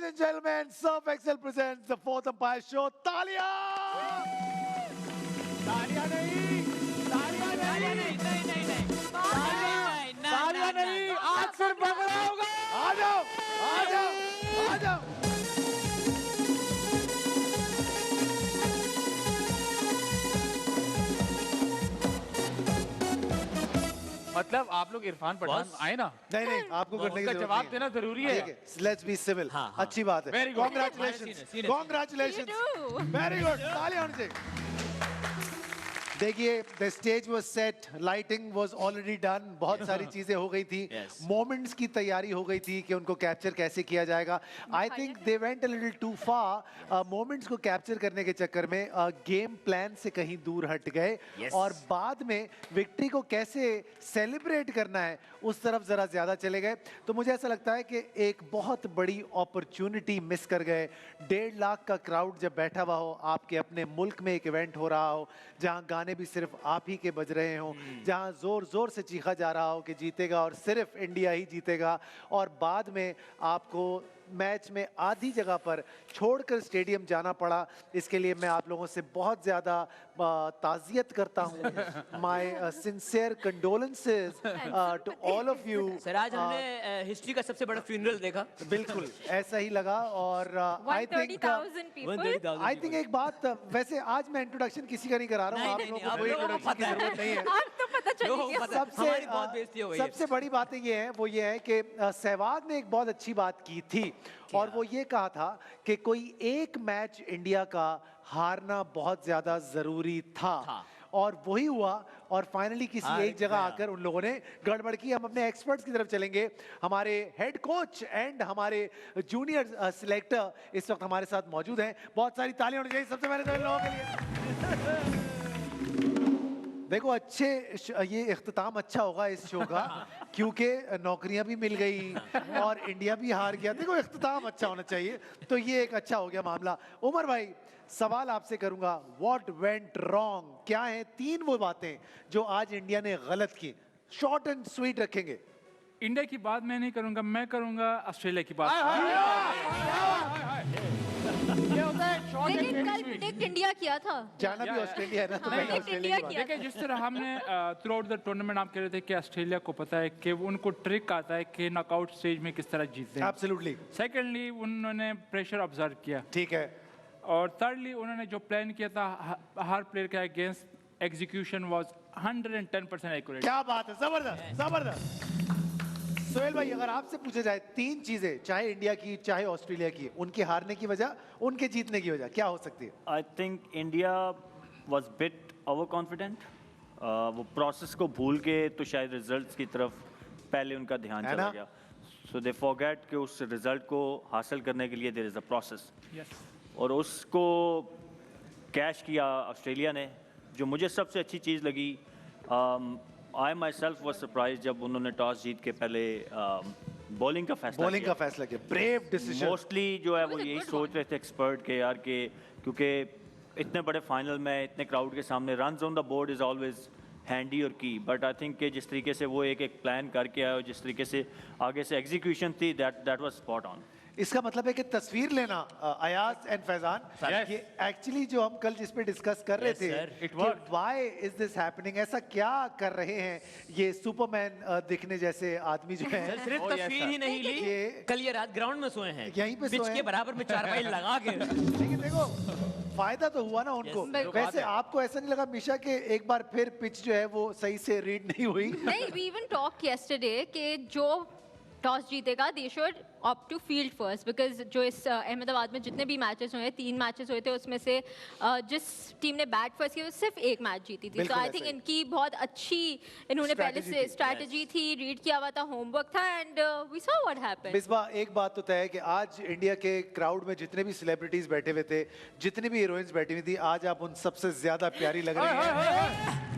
and gentlemen, Surf Excel presents the fourth umpire show. तालियां! तालियां नहीं, तालियां नहीं, तालियां नहीं, आज सिर्फ भंगड़ा होगा। आ जाओ, आ जाओ, आ जाओ। मतलब आप लोग इरफान पठान आए ना? नहीं नहीं, आपको करने की जरूरत जवाब देना जरूरी है। Let's be civil. अच्छी बात है। Very good. Congratulations. Congratulations. You too. Very good. तालियां होनी चाहिए। देखिए, the stage was set, lighting was already done, बहुत सारी चीजें हो गई थी, moments की तैयारी हो गई थी कि उनको कैप्चर कैसे किया जाएगा। I think they went a little too far, moments को कैप्चर करने के चक्कर में गेम प्लान से कहीं दूर हट गए और बाद में विक्ट्री को कैसे सेलिब्रेट करना है उस तरफ जरा ज्यादा चले गए। तो मुझे ऐसा लगता है कि एक बहुत बड़ी अपॉर्चुनिटी मिस कर गए। 1.5 लाख का क्राउड जब बैठा हुआ हो, आपके अपने मुल्क में एक इवेंट हो रहा हो जहां गाने भी सिर्फ आप ही के बज रहे हों, जहां जोर जोर से चीखा जा रहा हो कि जीतेगा और सिर्फ इंडिया ही जीतेगा, और बाद में आपको मैच में आधी जगह पर छोड़कर स्टेडियम जाना पड़ा। इसके लिए मैं आप लोगों से बहुत ज़्यादा ताज़ियत करता हूँ। My sincere condolences to all of you. Sir, आज हमने हिस्ट्री का सबसे बड़ा फ्यूनरल देखा। बिल्कुल ऐसा ही लगा। और I think 130,000 people. I think एक बात, वैसे आज मैं इंट्रोडक्शन किसी का नहीं करा रहा हूँ, आप लोगों को कोई इंट्रोडक्शन की जरूरत नहीं है। अब तो पता चल गया। सबसे बड़ी बातें ये हैं, वो ये है कि सहवाग ने एक बहुत अच्छी बात की थी और वो ये कहा था कि कोई एक मैच इंडिया का हारना बहुत ज्यादा जरूरी था और वही हुआ। और फाइनली किसी एक जगह आकर उन लोगों ने गड़बड़ की। हम अपने एक्सपर्ट्स की तरफ चलेंगे। हमारे हेड कोच एंड हमारे जूनियर सिलेक्टर इस वक्त हमारे साथ मौजूद हैं। बहुत सारी तालियां होनी चाहिए सबसे पहले तो इन लोगों के लिए। देखो, अच्छे ये इख्तिताम अच्छा होगा इस शो का क्योंकि नौकरियां भी मिल गई और इंडिया भी हार गया। देखो, इख्तिताम अच्छा होना चाहिए, तो ये एक अच्छा हो गया मामला। उमर भाई, सवाल आपसे करूंगा, व्हाट वेंट रॉन्ग? क्या है 3 वो बातें जो आज इंडिया ने गलत की? शॉर्ट एंड स्वीट रखेंगे। इंडिया की बात मैं नहीं करूंगा, मैं करूंगा ऑस्ट्रेलिया की बात। ये होता है शॉर्ट एंड लेकिन कल प्रेडिक्ट इंडिया किया था। जाना भी ऑस्ट्रेलिया है ना, तो Predict ऑस्ट्रेलिया की India बात। किया। देखिए, जिस तरह हमने थ्रू आउट द टूर्नामेंट आप कह रहे थे कि ऑस्ट्रेलिया को पता है कि उनको ट्रिक आता है कि नॉकआउट स्टेज में किस तरह जीतते हैं। एब्सोल्युटली। सेकेंडली, उन्होंने प्रेशर ऑब्जर्व किया। ठीक है। और थर्डली, उन्होंने जो प्लान किया था हर प्लेयर के अगेंस्ट, एग्जीक्यूशन वाज 110% एक्यूरेट। क्या बात है, जबरदस्त जबरदस्त। सोहेल भाई, अगर आपसे पूछा जाए 3 चीजें, चाहे इंडिया की चाहे ऑस्ट्रेलिया की, उनके हारने की वजह, उनके जीतने की वजह क्या हो सकती है? I think India was bit over confident. वो प्रोसेस को भूल के तो शायद रिजल्ट्स की तरफ पहले उनका ध्यान चला गया। सो दे फॉरगेट कि उस रिजल्ट को हासिल करने के लिए देयर इज अ प्रोसेस, और उसको कैश किया ऑस्ट्रेलिया ने। जो मुझे सबसे अच्छी चीज़ लगी, आई माई सेल्फ वॉज सरप्राइज जब उन्होंने टॉस जीत के पहले बॉलिंग का फैसला किया। Brave decision. मोस्टली जो है वो यही सोच रहे थे एक्सपर्ट के यार के, क्योंकि इतने बड़े फाइनल में इतने क्राउड के सामने runs on the board is always handy और की, बट आई थिंक कि जिस तरीके से वो एक प्लान करके आए और जिस तरीके से आगे से एग्जीक्यूशन थी, दैट वाज स्पॉट ऑन। इसका मतलब है कि तस्वीर लेना, अयाज एंड फैजान, ये एक्चुअली जो हम कल जिस पे डिस्कस कर रहे थे कि व्हाई इज दिस हैपनिंग, ऐसा क्या कर रहे हैं ये सुपरमैन दिखने जैसे आदमी जो है। सिर्फ तस्वीर ही नहीं ली, कल ये रात ग्राउंड में सोए हैं, यहीं पे पिच के बराबर में 4 पाई लगा के। लेकिन देखो, फायदा तो हुआ ना उनको। वैसे आपको ऐसा नहीं लगा मिशा कि एक बार फिर पिच जो है वो सही से रीड नहीं हुई? नहीं, we even talked yesterday कि जो टॉस जीतेगा they should opt to field first, because जो इस अहमदाबाद में जितने भी मैचेस हुए, 3 मैचेस हुए थे, उसमें से जिस टीम ने बैट फर्स्ट किया वो सिर्फ 1 मैच जीती थी। तो आई थिंक इनकी बहुत अच्छी इन्होंने पहले से स्ट्रैटेजी थी, रीड किया हुआ था, होमवर्क था, and we saw what happened. Misbah, एक बात तो तय है कि आज इंडिया के क्राउड में जितने भी सेलिब्रिटीज बैठे हुए थे, जितनी भी हीरोइंस बैठी हुई थी, आज आप उन सबसे ज्यादा प्यारी लग रही हैं।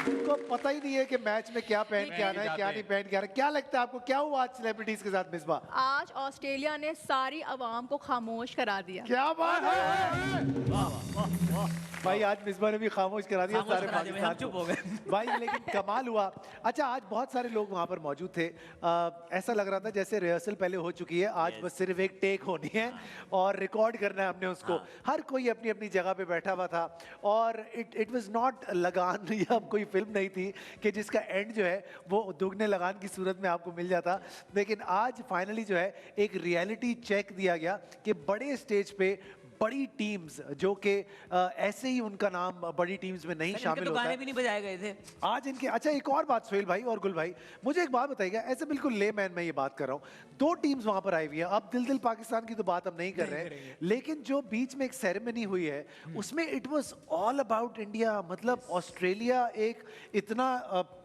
उनको पता ही नहीं है कि मैच में क्या पहन के आना है, क्या नहीं पहन के आना है। क्या लगता है आपको, क्या हुआ आज सेलिब्रिटीज के साथ मिसबा? आज ऑस्ट्रेलिया ने सारी आवाम को खामोश करा दिया। क्या बात है। भाई आज मिसबा ने भी खामोश करा दिया खामोश सारे करा दिया भाई, हम चुप हो गए। भाई लेकिन कमाल हुआ। अच्छा आज बहुत सारे लोग वहां पर मौजूद थे। ऐसा लग रहा था जैसे रिहर्सल पहले हो चुकी है, आज बस सिर्फ एक टेक होनी है और रिकॉर्ड करना है हमने उसको। हर कोई अपनी अपनी जगह पे बैठा हुआ था और इट वाज नॉट लगान या कोई फिल्म नहीं थी कि जिसका एंड जो है वो दुगने लगान की सूरत में आपको मिल जाता। लेकिन आज फाइनली जो है एक रियलिटी चेक दिया गया कि बड़े स्टेज पे बड़ी टीम्स जो कि ऐसे ही उनका नाम बड़ी टीम्स में नहीं शामिल तो होता गाने है। भी नहीं बजाए गए थे आज इनके अच्छा एक और बात सोहेल भाई और गुल भाई, मुझे एक बात बताइएगा, ऐसे बिल्कुल लेमैन मैं ये बात कर रहा हूँ, दो टीम्स वहां पर आई हुई है। अब दिल पाकिस्तान की तो बात हम नहीं कर रहे हैं, लेकिन जो बीच में एक सेरेमनी हुई है उसमें it was all about India. मतलब ऑस्ट्रेलिया एक इतना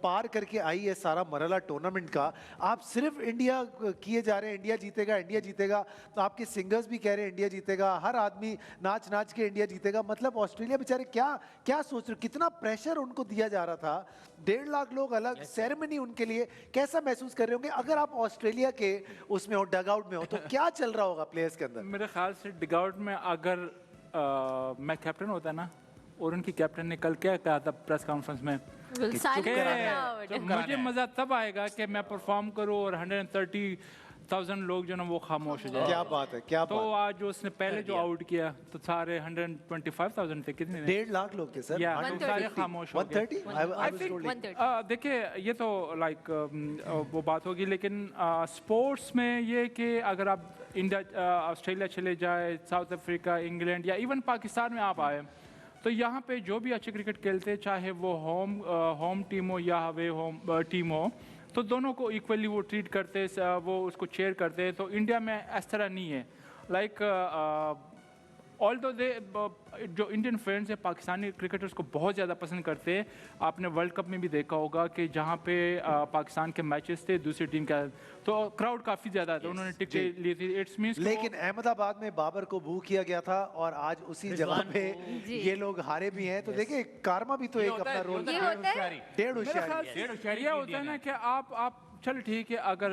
पार करके आई है सारा मरहला टूर्नामेंट का, आप सिर्फ इंडिया किए जा रहे हैं, इंडिया जीतेगा इंडिया जीतेगा। तो आपके सिंगर्स भी कह रहे हैं इंडिया जीतेगा, हर आदमी नाच नाच के इंडिया जीतेगा। मतलब ऑस्ट्रेलिया बेचारे क्या क्या सोच रहे, कितना प्रेशर उनको दिया जा रहा था। 1.5 लाख लोग अलग सेरेमनी उनके लिए, कैसा महसूस कर रहे होंगे अगर आप ऑस्ट्रेलिया के उसमें हो, डगआउट में हो, तो क्या चल रहा होगा प्लेयर्स के अंदर? मेरे ख्याल से डगआउट में अगर मैं कैप्टन होता ना और उनकी कैप्टन ने कल क्या कहा था प्रेस कॉन्फ्रेंस में कि मुझे मजा तब आएगा कि मैं परफॉर्म करूं और 130,000 लोग जो ना वो खामोश हो जाए। क्या बात है, क्या तो बात। आज जो उसने पहले जो आउट किया तो सारे 125,000 थे, कितने 1.5 लाख लोग थे सर, या 130. सारे खामोश हो गए। 130 I was told like- 130. देखिए ये तो लाइक वो बात होगी, लेकिन स्पोर्ट्स में ये कि अगर आप इंडिया ऑस्ट्रेलिया चले जाए, साउथ अफ्रीका, इंग्लैंड या इवन पाकिस्तान में आप आए, तो यहाँ पे जो भी अच्छे क्रिकेट खेलते हैं, चाहे वो होम टीम हो या अवे होम टीम हो, तो दोनों को इक्वली वो ट्रीट करते, वो उसको चेयर करते हैं। तो इंडिया में इस तरह नहीं है। लाइक ऑल्दो दे जो इंडियन फैंस है पाकिस्तानी क्रिकेटर्स को बहुत ज़्यादा पसंद करते हैं। आपने वर्ल्ड कप में भी देखा होगा कि जहाँ पे पाकिस्तान के मैचेस थे दूसरी टीम का, तो क्राउड काफ़ी ज़्यादा था, उन्होंने टिकट ली थी। इट्स मीन्स लेकिन अहमदाबाद में बाबर को बू किया गया था और आज उसी जगह पे जी। ये लोग हारे भी हैं। तो देखिए कारमा भी तो एक अपना रोल, ये होता है डेढ़ मेरे ख्याल होशियारी। से ये होता है ना कि आप चल ठीक है, अगर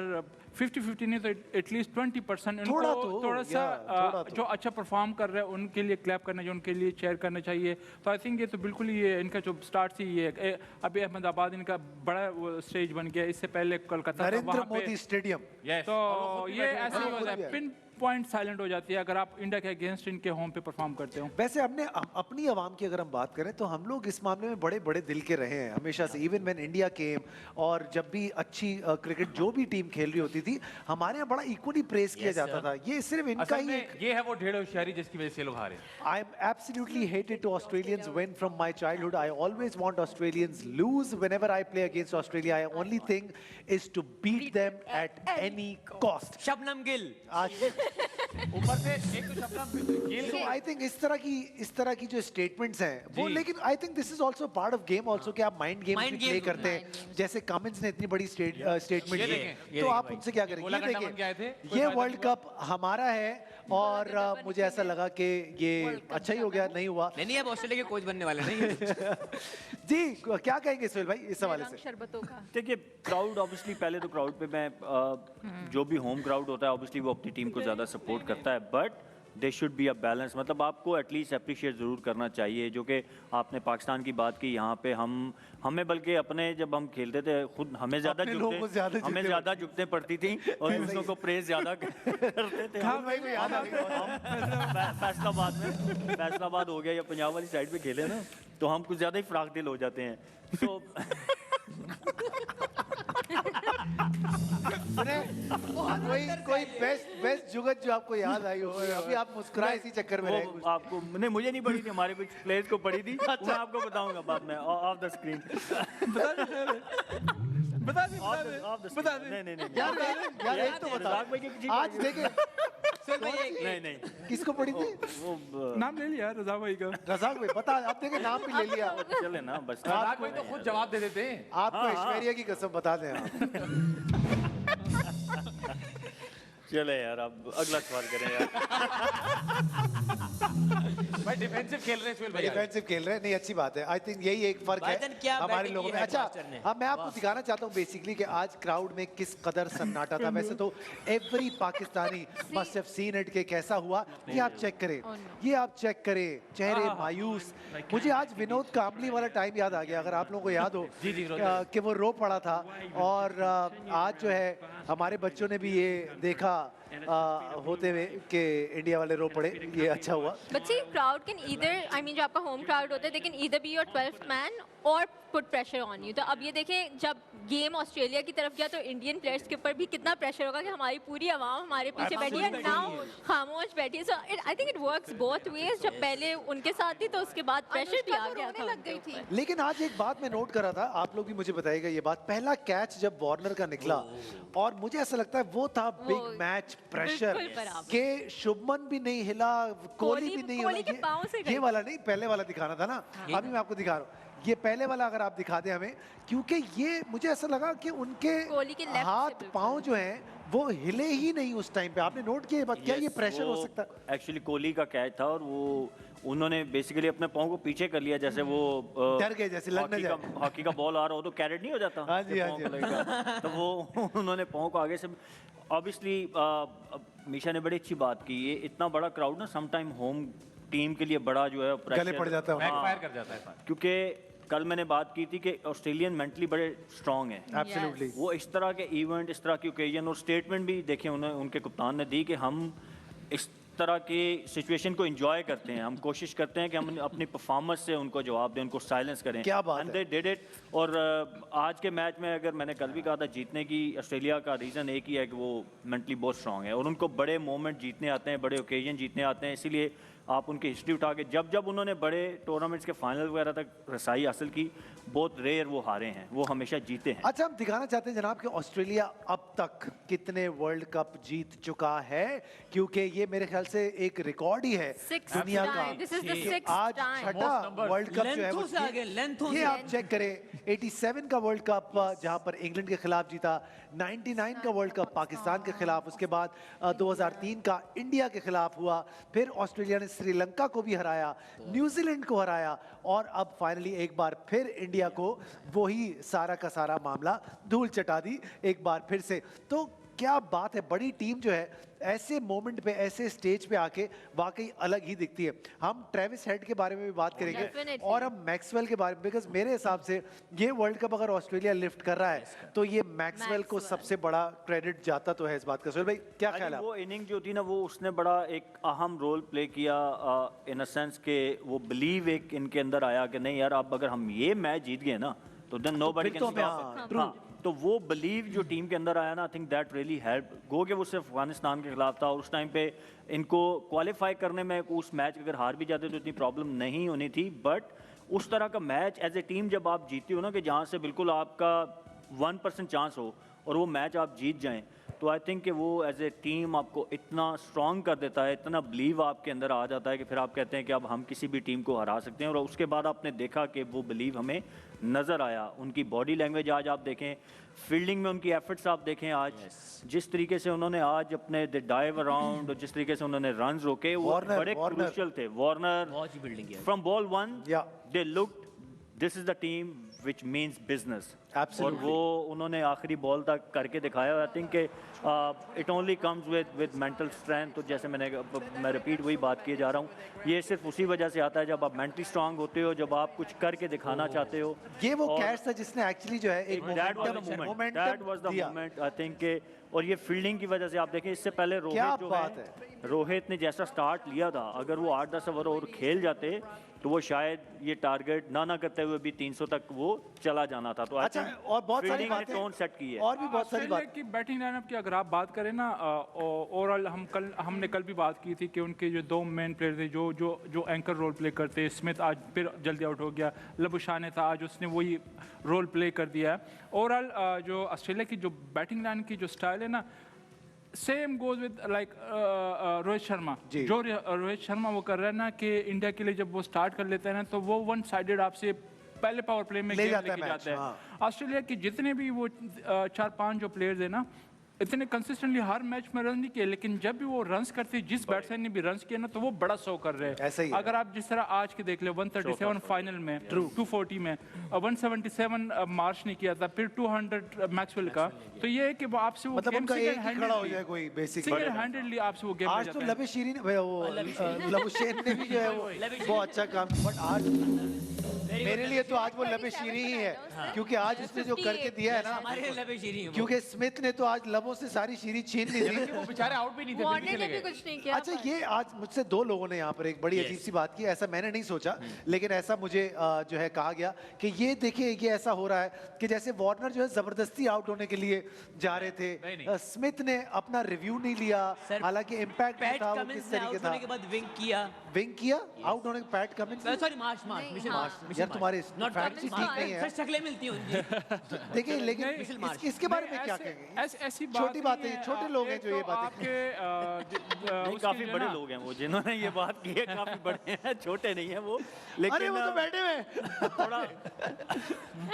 50-50 नहीं तो एटलीस्ट 20% थोड़ा उनको तो, थोड़ा सा थोड़ा तो। जो अच्छा परफॉर्म कर रहे हैं उनके लिए क्लैप करना चाहिए, उनके लिए चेयर करना चाहिए। तो आई थिंक ये तो बिल्कुल ये इनका जो स्टार्ट से ये है। अभी अहमदाबाद इनका बड़ा स्टेज बन गया, इससे पहले कोलकाता था, नरेंद्र वहाँ पे मोदी स्टेडियम। तो ये ऐसे ही होता भी है, है। पिन पॉइंट साइलेंट हो जाती है अगर आप इंडिया के अगेंस्ट इनके होम पे परफॉर्म करते हो। वैसे हमने अपनी आवाम की अगर हम बात करें तो हम लोग इस मामले में बड़े बड़े दिल के रहे हैं हमेशा से। इवन व्हेन इंडिया केम, और जब भी अच्छी क्रिकेट जो भी टीम खेल रही होती थी, हमारे यहाँ बड़ा इक्वली प्रेस किया जाता था। ये सिर्फ इनका असल ही में ये है वो ढेड़ होशियारी जिसकी वजह से लोग हारे। I am absolutely hated to Australians win from my childhood. I always want Australians lose whenever I play against Australia. I only thing is to beat them at any cost. Shabnam Gill ऊपर से एक तो Shabnam Gill So I think इस तरह की जो statements हैं वो, लेकिन I think this is also part of game also कि आप mind games Mind भी play games, करते हैं। जैसे कमिंस ने इतनी बड़ी statement ये दी, देखें, ये तो देखें आप भाई। उनसे क्या करेंगे? गोला ये घंटा बन के आए थे, देखिए, कोई ये फायदा वर्ल्ड नहीं हुआ। कप हमारा है और मुझे ऐसा लगा कि ये अच्छा ही हो गया, नहीं हुआ। नहीं अब ऑस्ट्रेलिया के कोच बनने वाले नहीं जी क्या कहेंगे सोहेल भाई इस हवाले से? शरबतों का देखिए क्राउड ऑब्वियसली, पहले तो क्राउड पे मैं जो भी होम क्राउड होता है ऑब्वियसली वो अपनी टीम को ज़्यादा सपोर्ट करता है, but they should be a balance. मतलब आपको एटलीस्ट अप्रिशिएट ज़रूर करना चाहिए। जो कि आपने पाकिस्तान की बात की, यहाँ पे हमें बल्कि अपने जब हम खेलते थे खुद हमें ज़्यादा अपने लोगों को ज़्यादा हमें झुकते ज़्यादा झुकते पड़ती थी और दूसरों को प्रेज ज़्यादा करते थे। हाँ भाई को याद आ गई। फैसलाबाद हो गया या पंजाब वाली साइड पे खेले ना, तो हम कुछ ज़्यादा ही फराक दिल हो जाते हैं। तो कोई बेस्ट जुगत जो आपको याद आई हो, अभी आप मुस्कुराए इसी चक्कर में रहे वो कुछ। आपको नहीं, मुझे नहीं पड़ी थी, हमारे कुछ प्लेयर्स को पड़ी थी। मैं आपको बताऊंगा बाद में ऑफ द स्क्रीन। बता दे नहीं नहीं नहीं यार एक तो बता, राग भाई की किसी आज देखे नहीं नहीं किसको पड़ी थी? वो नाम ले लिया रजा भाई का। रजाक भाई बता, आप देखे नाम भी ले लिया। चले ना बस। राग भाई तो खुद जवाब दे देते हैं। आपको ऐश्वर्या की कसम बता दें आप। चले यार, अब अगला सवाल करें यार। भाई डिफेंसिव खेल रहे हैं सुहेल भाई। डिफेंसिव खेल रहे हैं, नहीं अच्छी बात है। आई थिंक यही एक फर्क भाईजान, है क्या हमारे बैटिंग लोगों की में। है अच्छा, मास्टर ने? अब मैं आपको दिखाना चाहता हूँ बेसिकली कि आज क्राउड में किस कदर सन्नाटा था। वैसे तो every Pakistani must have seen it के कैसा हुआ। ये आप चेक करें, ये आप चेक करें, चेहरे मायूस। मुझे आज विनोद कांबली वाला टाइम याद आ गया, अगर आप लोगों को याद हो कि वो रो पड़ा था। और आज जो है हमारे बच्चों ने भी ये देखा होते हुए कि इंडिया वाले रो पड़े, ये अच्छा हुआ। But see, crowd can either, I mean, जो आपका होम क्राउड होता है, they can either be your 12th man or put pressure on you. तो अब ये देखें, जब गेम ऑस्ट्रेलिया की तरफ गया तो इंडियन प्लेयर्स के ऊपर भी कितना प्रेशर होगा कि हमारी पूरी आवाम हमारे पीछे बैठी है, नाउ खामोश बैठी है। So I think it works both ways. जब पहले उनके साथ थी तो उसके बाद प्रेशर भी आ गया था लग गई थी। लेकिन आज एक बात मैं नोट कर रहा था, आप लोग भी मुझे बताइएगा ये बात। पहला कैच जब वार्नर का निकला और मुझे ऐसा लगता है वो था बिग मैच प्रेशर बिल्कुल बराबर। के शुभमन भी नहीं हिला, कोहली भी नहीं कोहली के पाँव से हिला। ये वाला नहीं, पहले वाला दिखाना था ना। अभी मैं आपको दिखा रहा हूँ, ये पहले वाला अगर आप दिखा दें हमें, क्योंकि ये मुझे ऐसा लगा कि उनके कोहली के left से हाथ बिल्कुल। पाँव जो हैं वो हिले ही नहीं उस टाइम पे। आपने नोट किया ये बात? क्या ये प्रेशर हो सकता है? एक्चुअली कोहली का कैच था और वो उन्होंने बेसिकली अपने पाँव को पीछे कर लिया, जैसे वो डर गए जैसे लग न जाए। हॉकी का बॉल आ रहा हो तो कैरेट नहीं हो जाता। हाँ जी, जब हाँ पाँव जी। को लगेगा। तो वो उन्होंने पाँव को आगे से, ऑब्वियसली मीशा ने बड़ी अच्छी बात की। ये इतना बड़ा क्राउड ना समटाइम होम टीम के लिए बड़ा जो है गले पड़ जाता है। बैकफायर कर जाता है। क्योंकि कल मैंने बात की थी कि ऑस्ट्रेलियन मेंटली बड़े स्ट्रांग हैं। एब्सोल्युटली। वो इस तरह के इवेंट, इस तरह की ओकेजन और स्टेटमेंट भी देखे उनके कप्तान ने दी कि हम इस तरह की सिचुएशन को एंजॉय करते हैं, हम कोशिश करते हैं कि हम अपनी परफॉर्मेंस से उनको जवाब दें, उनको साइलेंस करें। क्या बात एंड है। They did it. और आज के मैच में, अगर मैंने कल भी कहा था, जीतने की ऑस्ट्रेलिया का रीज़न एक ही है कि वो मेंटली बहुत स्ट्रांग है और उनको बड़े मोमेंट जीतने आते हैं, बड़े ओकेजन जीतने आते हैं। इसीलिए आप उनकी हिस्ट्री उठा के जब उन्होंने बड़े टूर्नामेंट्स के फाइनल वगैरह तक रसाई हासिल की, बहुत रेयर वो हारे हैं, वो हमेशा जीते हैं। अच्छा, हम दिखाना चाहते हैं जनाब कि ऑस्ट्रेलिया अब तक कितने वर्ल्ड कप जीत चुका है, क्योंकि ये मेरे ख्याल से एक रिकॉर्ड ही है Sixth दुनिया का। time. This is the कि sixth आज time. छठा वर्ल्ड कप जो है वो लेंथों से आगे, लेंथों ये से। आप चेक करें। 87 का वर्ल्ड कप जहां पर इंग्लैंड के खिलाफ जीता, 99 का वर्ल्ड कप पाकिस्तान के खिलाफ, उसके बाद 2003 का इंडिया के खिलाफ हुआ, फिर ऑस्ट्रेलिया ने श्रीलंका को भी हराया, न्यूजीलैंड को हराया और अब फाइनली एक बार फिर इंडिया को वही सारा का सारा मामला धूल चटा दी एक बार फिर से। तो क्या बात है, बड़ी टीम जो है ऐसे मोमेंट पे, ऐसे स्टेज पे आके वाकई अलग ही दिखती है। हम ट्रेविस हेड के बारे में भी बात करेंगे Definitely. और हम मैक्सवेल के बारे में, बिकॉज मेरे हिसाब से ये वर्ल्ड कप अगर ऑस्ट्रेलिया लिफ्ट कर रहा है तो ये मैक्सवेल को मैक्सवेल। सबसे बड़ा क्रेडिट जाता तो है इस बात का। सुहेल भाई क्या ख्याल है? वो इनिंग जो थी ना, वो उसने बड़ा एक अहम रोल प्ले किया इन अ सेंस के वो बिलीव एक इनके अंदर आया कि नहीं यार, अब अगर हम ये मैच जीत गए ना तो देन नोबडी फिर तो कैन हमें, हाँ, स्टॉप। हाँ, तो वो बिलीव जो टीम के अंदर आया ना, I think that really help. गो के वो सिर्फ अफगानिस्तान के खिलाफ था और उस टाइम पे इनको क्वालिफाई करने में उस मैच अगर हार भी जाते तो इतनी प्रॉब्लम नहीं होनी थी। बट उस तरह का मैच एज ए टीम जब आप जीती हो ना, कि जहाँ से बिल्कुल आपका 1% चांस हो और वो मैच आप जीत जाएं, तो आई थिंक कि वो एज ए टीम आपको इतना स्ट्रॉन्ग कर देता है, इतना बिलीव आपके अंदर आ जाता है कि फिर आप कहते हैं कि अब हम किसी भी टीम को हरा सकते हैं। और उसके बाद आपने देखा कि वो बिलीव हमें नज़र आया। उनकी बॉडी लैंग्वेज आज आप देखें, फील्डिंग में उनकी एफर्ट्स आप देखें आज, जिस तरीके से उन्होंने आज अपने डाइव अराउंड और जिस तरीके से उन्होंने रन रोके, वो बड़े क्रूशियल थे। वार्नर बहुत ही बिल्डिंग है। From ball 1 Yeah. They looked this is the team which means business. और Absolutely. वो उन्होंने आखिरी बॉल तक करके दिखाया। आई think it only comes with mental strength. तो जैसे मैं रिपीट वही बात किए जा रहा हूँ, ये सिर्फ उसी वजह से आता है जब आप मेंटली स्ट्रांग होते हो, जब आप कुछ करके दिखाना चाहते हो। ये वो और कैच था जिसने एक्चुअली जो है एक that was the moment, that was the moment I think. और ये फील्डिंग की वजह से आप देखें, इससे पहले क्या रोहित जो बात है, रोहित ने जैसा स्टार्ट लिया था, अगर वो 8-10 ओवर और खेल जाते तो वो शायद ये टारगेट ना करते हुए भी 300 तक वो चला जाना था। तो अच्छा, और बहुत सारी बातें टोन सेट की है। और भी बहुत सारी ऑस्ट्रेलिया बात। की बैटिंग लाइनअप की अगर आप बात करें ना, ओवरऑल हमने कल भी बात की थी कि उनके जो दो मेन प्लेयर थे जो एंकर रोल प्ले करते हैं, स्मिथ आज फिर जल्दी आउट हो गया, लबुशाने था आज, उसने वही रोल प्ले कर दिया है। ओवरऑल जो ऑस्ट्रेलिया की जो बैटिंग लाइन की जो स्टाइल है ना, same goes with like Rohit Sharma. जी। जो रोहित शर्मा वो कर रहा है ना कि इंडिया के लिए जब वो स्टार्ट कर लेते हैं ना, तो वो वन साइडेड आपसे पहले पावर प्ले में ले गेम जाता है लेके मैच, जाता है। हाँ। ऑस्ट्रेलिया के जितने भी वो 4-5 जो प्लेयर्स हैं ना, इतने कंसिस्टेंटली हर मैच में रन नहीं किए, लेकिन जब भी वो रन्स करते जिस बैट्समैन ने भी रन्स किया ना तो वो बड़ा शो कर रहे ऐसा ही हैं। है। अगर आप जिस तरह आज के देख ले 137 फाइनल में, 240 में, 177 मार्च ने किया था, फिर 200 मैक्सवेल का, तो ये है कि वो आपसे वो मतलब गेम उनका एक ही खड़ा हो जाए कोई बेसिक। सिंगल हैंडेडली आपसे वो गेम आज तो लबेशीरी ने वो लबुशेन ने भी जो है वो बहुत अच्छा काम, बट आज मेरे लिए तो आज वो लबेशीरी ही है, क्योंकि आज उसने जो करके दिया है ना, हमारे लिए लबे शीरी हैं वो। क्योंकि स्मिथ ने तो आज लबों से सारी शीरी छीन ली थी। वो बेचारे आउट भी नहीं थे, फिर भी वार्नर चले ने भी गए। कुछ नहीं किया। अच्छा, ये आज मुझसे दो लोगों ने यहाँ पर एक बड़ी अजीब सी बात की, ऐसा मैंने नहीं सोचा, लेकिन ऐसा मुझे जो है कहा गया कि ये देखिए ये ऐसा हो रहा है कि जैसे वार्नर जो है जबरदस्ती आउट होने के लिए जा रहे थे, स्मिथ ने अपना रिव्यू नहीं लिया, सर, हालांकि इम्पैक्ट पैट था वो कमिंस किस ने तरीके आउट था। होने के बाद विंग किया। विंग किया आउट होने के पैट कमिंस। सॉरी मार्च मिशेल हाँ। मार्च। यार तुम्हारे नॉट फैक्ट्स ही ठीक नहीं है। सर शक्लें मिलती हैं उनकी। देखिए लेकिन मिशेल मार्च। इसके बारे में क्या कहेंगे? ऐसी छोटी बात है, छोटे लोग हैं जो ये बातें नहीं, काफी बड़े लोग हैं वो जिन्होंने ये बात की है, काफी बड़े हैं, छोटे नहीं है वो। लेकिन अरे वो तो बैठे हुए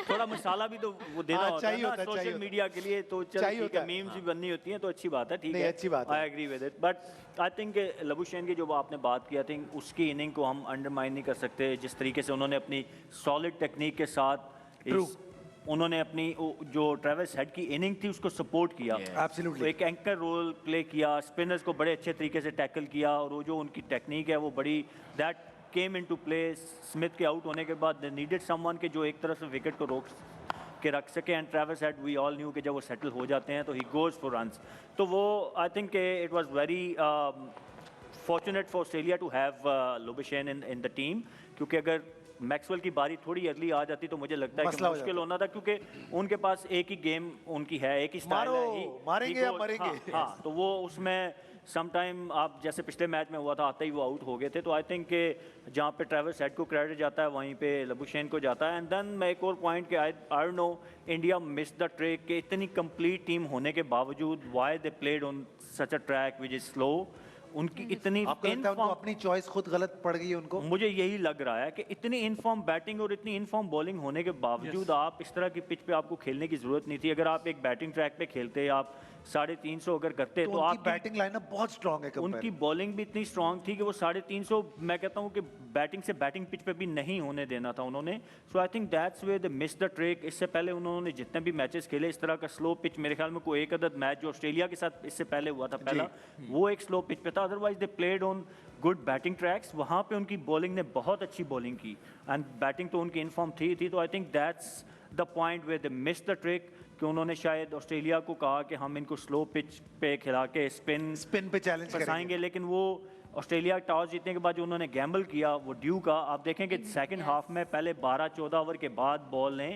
थोड़ा मसाला भी तो वो देना हाँ, होता है चाहिए ना होता है, चाहिए सोशल होता है। मीडिया के लिए, तो चल चाहिए ठीक होता है, है। मीम्स भी बननी होती हैं तो अच्छी बात है, ठीक नहीं, है, अच्छी बात है। I agree with it, but I think Labuschagne की जो आपने बात की, आई थिंक उसकी इनिंग को हम अंडरमाइन नहीं कर सकते। जिस तरीके से उन्होंने अपनी सॉलिड टेक्निक के साथ उन्होंने अपनी जो ट्रेविस हेड की इनिंग थी उसको सपोर्ट किया, Absolutely. तो एक एंकर रोल प्ले किया, स्पिनर्स को बड़े अच्छे तरीके से टैकल किया, और वो जो उनकी टेक्निक है वो बड़ी that came into play. Smith के आउट होने के बाद दे नीडेड समवन के जो एक तरफ से विकेट को रोक के रख सके, and Travis Head we all knew कि जब वो सेटल हो जाते हैं तो ही गोज फॉर रन्स। तो वो I think it was very fortunate for Australia to have Labuschagne in the team, क्योंकि अगर मैक्सवेल की बारी थोड़ी अर्ली आ जाती तो मुझे लगता है कि मसला हो मुश्किल होना था, क्योंकि उनके पास एक ही गेम उनकी है, एक ही स्टाइल मारो, है, मारेंगे या मरेंगे। हाँ, तो वो उसमें सम टाइम आप जैसे पिछले मैच में हुआ था, आते ही वो आउट हो गए थे। तो आई थिंक कि जहाँ पे ट्रेविस हेड को क्रेडिट जाता है वहीं पे लबुशेन को जाता है। एंड देन मैं एक और पॉइंट कि आई don't no India miss the track कि इतनी कंप्लीट टीम होने के बावजूद why they played on such a track which is slow. उनकी इतनी आपको लगता है उनको अपनी चॉइस खुद गलत पड़ गई है उनको? मुझे यही लग रहा है कि इतनी इनफॉर्म बैटिंग और इतनी इनफॉर्म बॉलिंग होने के बावजूद आप इस तरह की पिच पे आपको खेलने की जरूरत नहीं थी। अगर आप एक बैटिंग ट्रैक पे खेलते, आप 350 अगर करते तो उनकी आप बैटिंग लाइनअप बहुत स्ट्रांग है उनकी बॉलिंग भी इतनी स्ट्रांग थी कि वो 350 मैं कहता हूँ कि बैटिंग से बैटिंग पिच पे भी नहीं होने देना था उन्होंने। So I think that's way they miss the track. इससे पहले उन्होंने जितने भी मैचेस खेले इस तरह का स्लो पिच, मेरे ख्याल में कोई एक अदद मैच जो ऑस्ट्रेलिया के साथ इससे पहले हुआ था पहला, वो एक स्लो पिच पे था। Otherwise they played on good batting tracks, वहाँ पे उनकी बॉलिंग ने बहुत अच्छी बॉलिंग की, एंड बैटिंग तो उनकी इनफॉर्म थी। तो आई think that's the point way they miss the trick, कि उन्होंने शायद ऑस्ट्रेलिया को कहा कि हम इनको स्लो पिच पे खिला के स्पिन पे चैलेंज फंसाएंगे, लेकिन वो ऑस्ट्रेलिया टॉस जीतने के बाद जो उन्होंने गैम्बल किया वो ड्यू का, आप देखें कि सेकंड हाफ में पहले 12-14 ओवर के बाद बॉल ने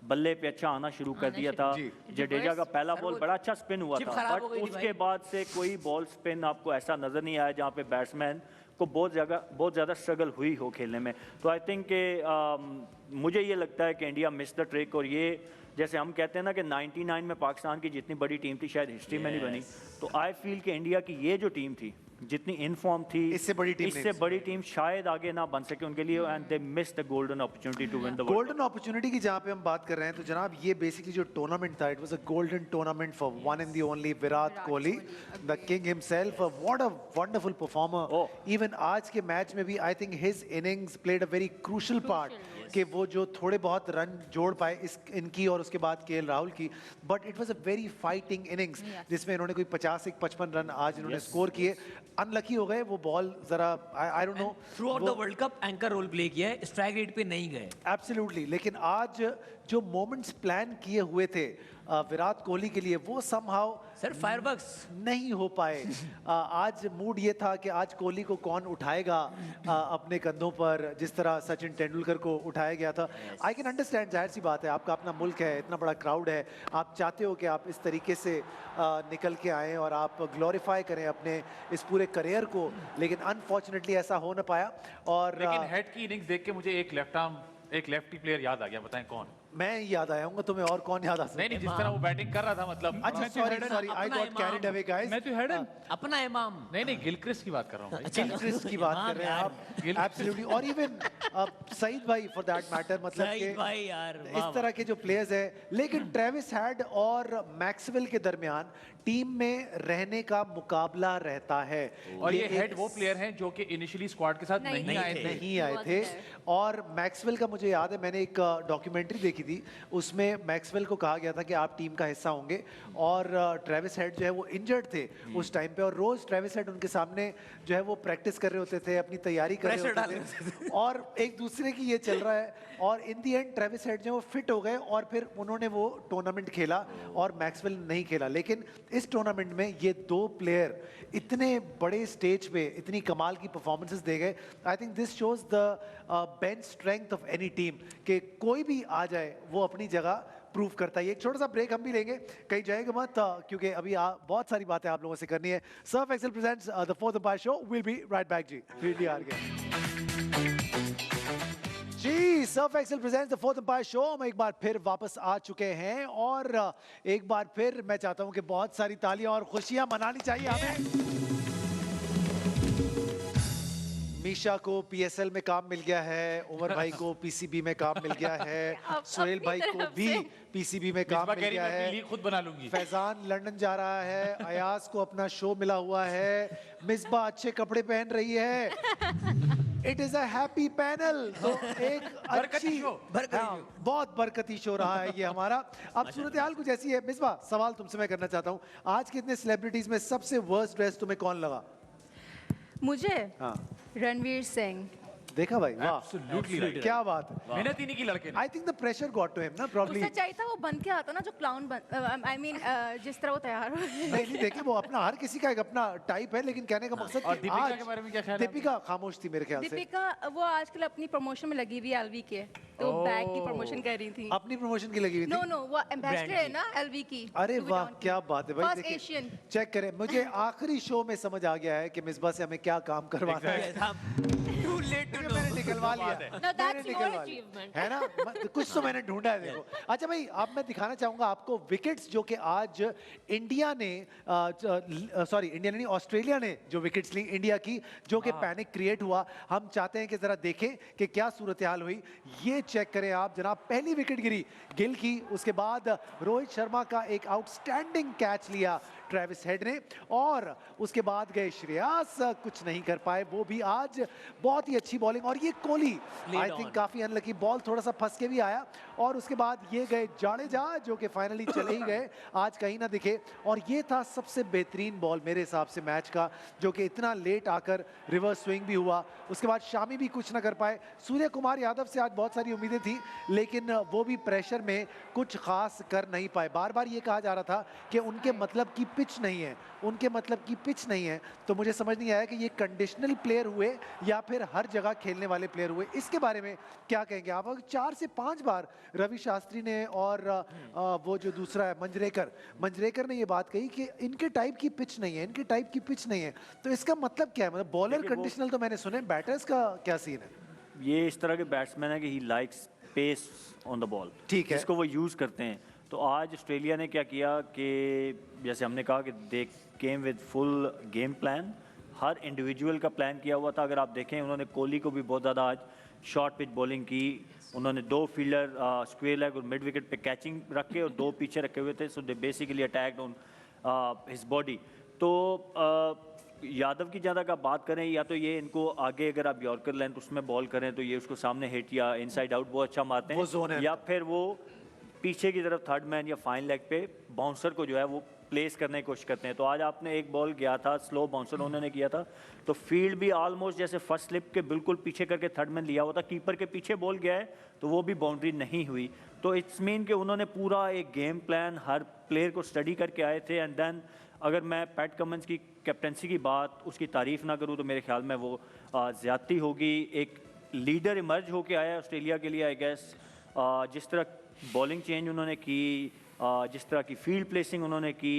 बल्ले पे अच्छा आना शुरू कर दिया था। जडेजा का पहला बॉल बड़ा अच्छा स्पिन हुआ था, बट उसके बाद से कोई बॉल स्पिन आपको ऐसा नजर नहीं आया जहाँ पे बैट्समैन को बहुत ज़्यादा स्ट्रगल हुई हो खेलने में। तो आई थिंक कि मुझे ये लगता है कि इंडिया मिस द ट्रिक, और ये जैसे हम कहते हैं ना कि 99 में पाकिस्तान की जितनी बड़ी टीम थी शायद हिस्ट्री में नहीं बनी, तो आई फील कि इंडिया की ये जो टीम थी जितनी इनफॉर्म थी, इससे बड़ी टीम शायद आगे ना बन सके उनके लिए, and they miss the golden opportunity to win the golden opportunity की जहाँ पे हम बात कर रहे हैं, तो जनाब ये बेसिकली जो टूर्नामेंट था, it was a golden tournament for one and the only Virat Kohli, the king himself. What a wonderful performer. Even आज के मैच में भी I think his innings played a very crucial part, कि वो जो थोड़े बहुत रन जोड़ पाए इनकी और उसके बाद केएल राहुल की, but it was a very fighting innings जिसमें इन्होंने कोई 50-55 रन आज इन्होंने स्कोर किए। अनलकी हो गए, वो बॉल जरा I don't know, throughout the world cup anchor role play किया है, स्ट्राइक रेट पे नहीं गए। एब्सोल्युटली, लेकिन आज जो मोमेंट्स प्लान किए हुए थे विराट कोहली के लिए, वो समहाउ सर फायरवर्क्स नहीं हो पाए। आज मूड ये था कि आज कोहली को कौन उठाएगा अपने कंधों पर, जिस तरह सचिन तेंदुलकर को उठाया गया था। आई कैन अंडरस्टैंड, जाहिर सी बात है, आपका अपना मुल्क है, इतना बड़ा क्राउड है, आप चाहते हो कि आप इस तरीके से निकल के आएँ और आप ग्लोरीफाई करें अपने इस पूरे करियर को, लेकिन अनफॉर्चुनेटली ऐसा हो ना पाया। और लेकिन हेड की इनिंग्स देख के मुझे एक लेफ्टी प्लेयर याद आ गया, बताएं कौन? मैं याद आया हूँ तुम्हें, और कौन याद आ सकता नहीं नहीं, जिस तरह वो बैटिंग कर रहा था मतलब। अच्छा सॉरी सॉरी, आई अपना गॉट इमाम। Carried away guys. Matthew Hayden अपना इमाम। नहीं नहीं, गिलक्रिस्ट की बात कर रहा हूँ भाई। गिलक्रिस्ट की बात कर रहे हैं आप, एब्सोल्युटली। और इवन सईद भाई फॉर दैट मैटर, मतलब सईद कि भाई यार, वाह, इस तरह के जो प्लेयर्स हैं, लेकिन ट्रेविस हेड और मैक्सवेल के दरमियान टीम में रहने का मुकाबला रहता है। और ये एक हेड वो प्लेयर हैं जो कि इनिशियली स्क्वाड के साथ नहीं आए थे। नहीं आए He थे। wasn't there. और मैक्सवेल का मुझे याद है, मैंने एक डॉक्यूमेंट्री देखी थी, उसमें मैक्सवेल को कहा गया था कि आप टीम का हिस्सा होंगे, और ट्रेविस हेड जो है वो इंजर्ड थे उस टाइम पे, और रोज ट्रेविस हेड उनके सामने जो है वो प्रैक्टिस कर रहे होते थे, अपनी तैयारी कर रहे होते थे, और एक दूसरे की ये चल रहा है, और इन दी एंड ट्रेविस हेड जो है वो फिट हो गए, और फिर उन्होंने वो टूर्नामेंट खेला और मैक्सवेल नहीं खेला। लेकिन इस टूर्नामेंट में ये दो प्लेयर इतने बड़े स्टेज पे इतनी कमाल की परफॉर्मेंसेस दे गए। I think this shows the bench strength of any team, कि कोई भी आ जाए वो अपनी जगह प्रूव करता है। एक छोटा सा ब्रेक हम भी लेंगे, कहीं जाएगा मत, क्योंकि अभी बहुत सारी बातें आप लोगों से करनी है। Surf Excel presents the fourth umpire show, will be right back ji. VDR ji, Surf Excel presents the fourth umpire show में एक बार फिर वापस आ चुके हैं, और एक बार फिर मैं चाहता हूं कि बहुत सारी तालियां और खुशियां मनानी चाहिए हमें। मीशा को पीएसएल में काम मिल गया है, उमर भाई को पीसीबी में काम मिल गया है, सुहेल भाई को भी पीसीबी में काम मिल गया है, लीग खुद बना लूंगी। फैजान लंदन जा रहा है, अयाज को अपना शो मिला हुआ है, मिसबा अच्छे कपड़े पहन रही है। It is a happy panel. तो एक अच्छी बहुत बरकती शो रहा है ये हमारा। अब सूरत हाल कुछ ऐसी है। मिसबा, सवाल तुमसे मैं करना चाहता हूँ, आज के इतने सेलिब्रिटीज में सबसे वर्स्ट ड्रेस तुम्हें कौन लगा? मुझे हाँ, रणवीर सिंह। देखा भाई, वाह, Absolutely right. क्या बात है। मेहनत ही नहीं की लड़के ने। I think the pressure got to him ना, प्रॉब्ली। उससे चाहिए था वो बन के आता ना, जो क्लाउन आई मीन जिस तरह वो तैयार हो। नहीं देखिए, वो अपना हर किसी का एक अपना टाइप है, लेकिन कहने का मकसद और कि दीपिका आज के बारे में क्या ख्याल है दीपिका खामोश थी मेरे ख्याल से। दीपिका वो आजकल अपनी प्रमोशन में लगी हुई है एलवी के, तो बैग की प्रमोशन कर रही थी। अपनी प्रमोशन की लगी हुई नो थी। नो, वो एम्बेसडर है ना एलवी की। अरे Louis वाह, Vuitton की। क्या बात है भाई। First देखिए, Asian। चेक करें, मुझे आखिरी शो में समझ आ गया है कि मिसबा से हमें क्या काम करवाना है। मैंने निकलवा लिया, Now that's मैंने your निकलवा लिया। achievement. है ना, कुछ तो मैंने ढूंढा है। देखो, अच्छा भाई, अब मैं दिखाना चाहूंगा आपको विकेट्स जो कि आज इंडिया ने, सॉरी इंडिया ने नहीं, ऑस्ट्रेलिया ने जो विकेट्स ली इंडिया की, जो कि पैनिक क्रिएट हुआ। हम चाहते हैं कि जरा देखें कि क्या सूरत हाल हुई। ये चेक करें आप जनाब, पहली विकेट गिरी गिल की, उसके बाद रोहित शर्मा का एक आउटस्टैंडिंग कैच लिया ट्रेविस हेड ने, और उसके बाद गए श्रेयस, कुछ नहीं कर पाए वो भी आज। बहुत ही अच्छी बॉलिंग, और ये कोहली आई थिंक काफी अनलकी, बॉल थोड़ा सा फंस के भी आया, और उसके बाद ये गए जाडेजा, जो कि फाइनली चले ही गए, आज कहीं ना दिखे। और ये था सबसे बेहतरीन बॉल मेरे हिसाब से मैच का, जो कि इतना लेट आकर रिवर्स स्विंग भी हुआ। उसके बाद शामी भी कुछ ना कर पाए। सूर्य कुमार यादव से आज बहुत सारी उम्मीदें थी, लेकिन वो भी प्रेशर में कुछ खास कर नहीं पाए। बार बार ये कहा जा रहा था कि उनके मतलब की पिच नहीं है, उनके मतलब की पिच नहीं है। तो मुझे समझ नहीं आया कि ये कंडीशनल प्लेयर हुए या फिर हर जगह खेलने वाले प्लेयर हुए। इसके बारे में क्या कहेंगे आप? 4 से 5 बार रवि शास्त्री ने और वो जो दूसरा है मंजरेकर ने ये बात कही कि इनके टाइप की पिच नहीं है, इनके टाइप की पिच नहीं है। तो इसका मतलब क्या है? मतलब बॉलर कंडीशनल तो मैंने सुने, बैटर्स का क्या सीन है? ये इस तरह के बैट्समैन है कि he likes pace on the ball, ठीक है, इसको वो यूज़ करते हैं। तो आज ऑस्ट्रेलिया ने क्या किया कि जैसे हमने कहा कि they came with full game plan, हर इंडिविजुअल का प्लान किया हुआ था। अगर आप देखें, उन्होंने कोहली को भी बहुत ज़्यादा आज शॉर्ट पिच बॉलिंग की, उन्होंने 2 फील्डर स्क्वेयर लेग और मिड विकेट पे कैचिंग रख के और 2 पीछे रखे हुए थे। So they basically attacked on his body. तो यादव की ज़्यादा का बात करें, या तो ये इनको आगे अगर आप यॉर्कर लेंथ उसमें बॉल करें तो ये उसको सामने हिट या इनसाइड आउट वो अच्छा मारते हैं, या फिर वो पीछे की तरफ थर्ड मैन या फाइन लेग पे बाउंसर को जो है वो प्लेस करने की कोशिश करते हैं। तो आज आपने एक बॉल गया था स्लो बाउंसर उन्होंने किया था, तो फील्ड भी ऑलमोस्ट जैसे फर्स्ट स्लिप के बिल्कुल पीछे करके थर्ड मैन लिया हुआ था, कीपर के पीछे बॉल गया है तो वो भी बाउंड्री नहीं हुई। तो इट्स मीन कि उन्होंने पूरा एक गेम प्लान हर प्लेयर को स्टडी करके आए थे। एंड देन अगर मैं पैट कमिंस की कैप्टनसी की बात, उसकी तारीफ ना करूँ तो मेरे ख्याल में वो ज़्यादती होगी। एक लीडर इमर्ज होके आया ऑस्ट्रेलिया के लिए आई गेस। जिस तरह बॉलिंग चेंज उन्होंने की, जिस तरह की फील्ड प्लेसिंग उन्होंने की,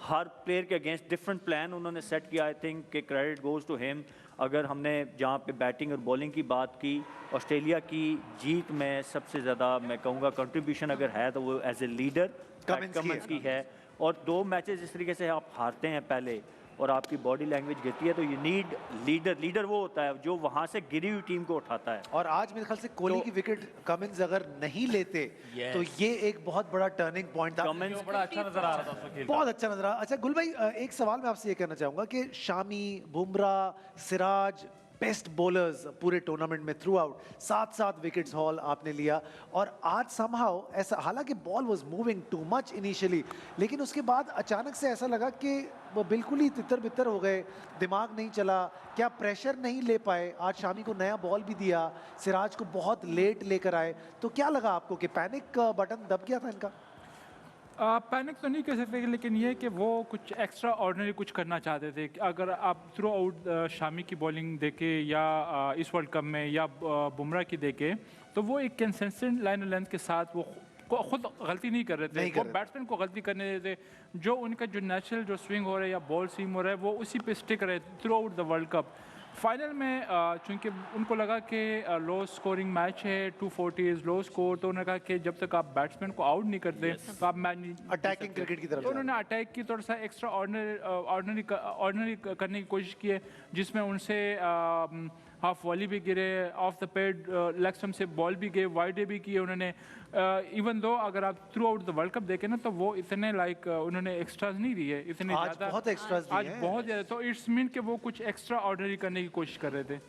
हर प्लेयर के अगेंस्ट डिफरेंट प्लान उन्होंने सेट किया। आई थिंक कि क्रेडिट गोज़ टू हिम। अगर हमने जहाँ पे बैटिंग और बॉलिंग की बात की, ऑस्ट्रेलिया की जीत में सबसे ज़्यादा मैं कहूँगा कंट्रीब्यूशन अगर है तो वो एज ए लीडर कमिंस की है। और 2 मैचेस जिस तरीके से आप हारते हैं पहले और आपकी बॉडी लैंग्वेज गिरती है, तो यू नीड लीडर। लीडर वो होता है जो वहाँ से गिरी हुई टीम को उठाता है। और आज मेरे ख्याल से कोहली की विकेट कमिंस अगर नहीं लेते तो ये एक बहुत बड़ा टर्निंग पॉइंट था। कमिंस बड़ा अच्छा नजर आ रहा था उसका खेल। बहुत अच्छा नजर आ। अच्छा गुल भाई, एक सवाल मैं आपसे ये कहना चाहूंगा कि शामी, बुमराह, सिराज बेस्ट बॉलर्स पूरे टूर्नामेंट में थ्रू आउट, 7 विकेट्स हॉल आपने लिया। और आज समहाउ ऐसा, हालांकि ball was moving too much initially, लेकिन उसके बाद अचानक से ऐसा लगा कि वो बिल्कुल ही तितर बितर हो गए, दिमाग नहीं चला। क्या प्रेशर नहीं ले पाए? आज शामी को नया बॉल भी दिया, सिराज को बहुत लेट लेकर आए, तो क्या लगा आपको कि पैनिक बटन दब गया था इनका? पैनिक तो नहीं कह सकते, लेकिन ये कि वो कुछ एक्स्ट्रा ऑर्डिनरी कुछ करना चाहते थे। कि अगर आप थ्रू आउट शामी की बॉलिंग देखे या इस वर्ल्ड कप में या बुमराह की देखे, तो वो एक कंसिस्टेंट लाइन और लेंथ के साथ वो खुद गलती नहीं कर रहे थे, वो बैट्समैन को गलती करने देते। जो उनका जो नेचुरल जो स्विंग हो रहा है या बॉल सीम हो रहा है, वो उसी पे स्टिक रहे through out the world cup. Final में चूंकि उनको लगा कि लो स्कोरिंग मैच है, 240 इज लो स्कोर, तो उन्होंने कहा कि जब तक आप बैट्समैन को आउट नहीं करते तो आप मैच नहीं अटैकिंग क्रिकेट की तरफ। तो उन्होंने अटैक की थोड़ा सा एक्स्ट्रा ऑर्डिनरी करने की कोशिश की है, जिसमें उनसे हाफ वॉली भी गिरे, of the paid leg stump से बॉल भी गए, वाइड भी किए उन्होंने। इवन दो अगर आप through out the world cup देखें ना, तो वो इतने उन्होंने एक्स्ट्राज नहीं दिए इतने ज़्यादा, बहुत एक्स्ट्राज दिए आज बहुत ज़्यादा। तो इट्स मीन कि वो कुछ एक्स्ट्रा ऑर्डिनरी करने की कोशिश कर रहे थे।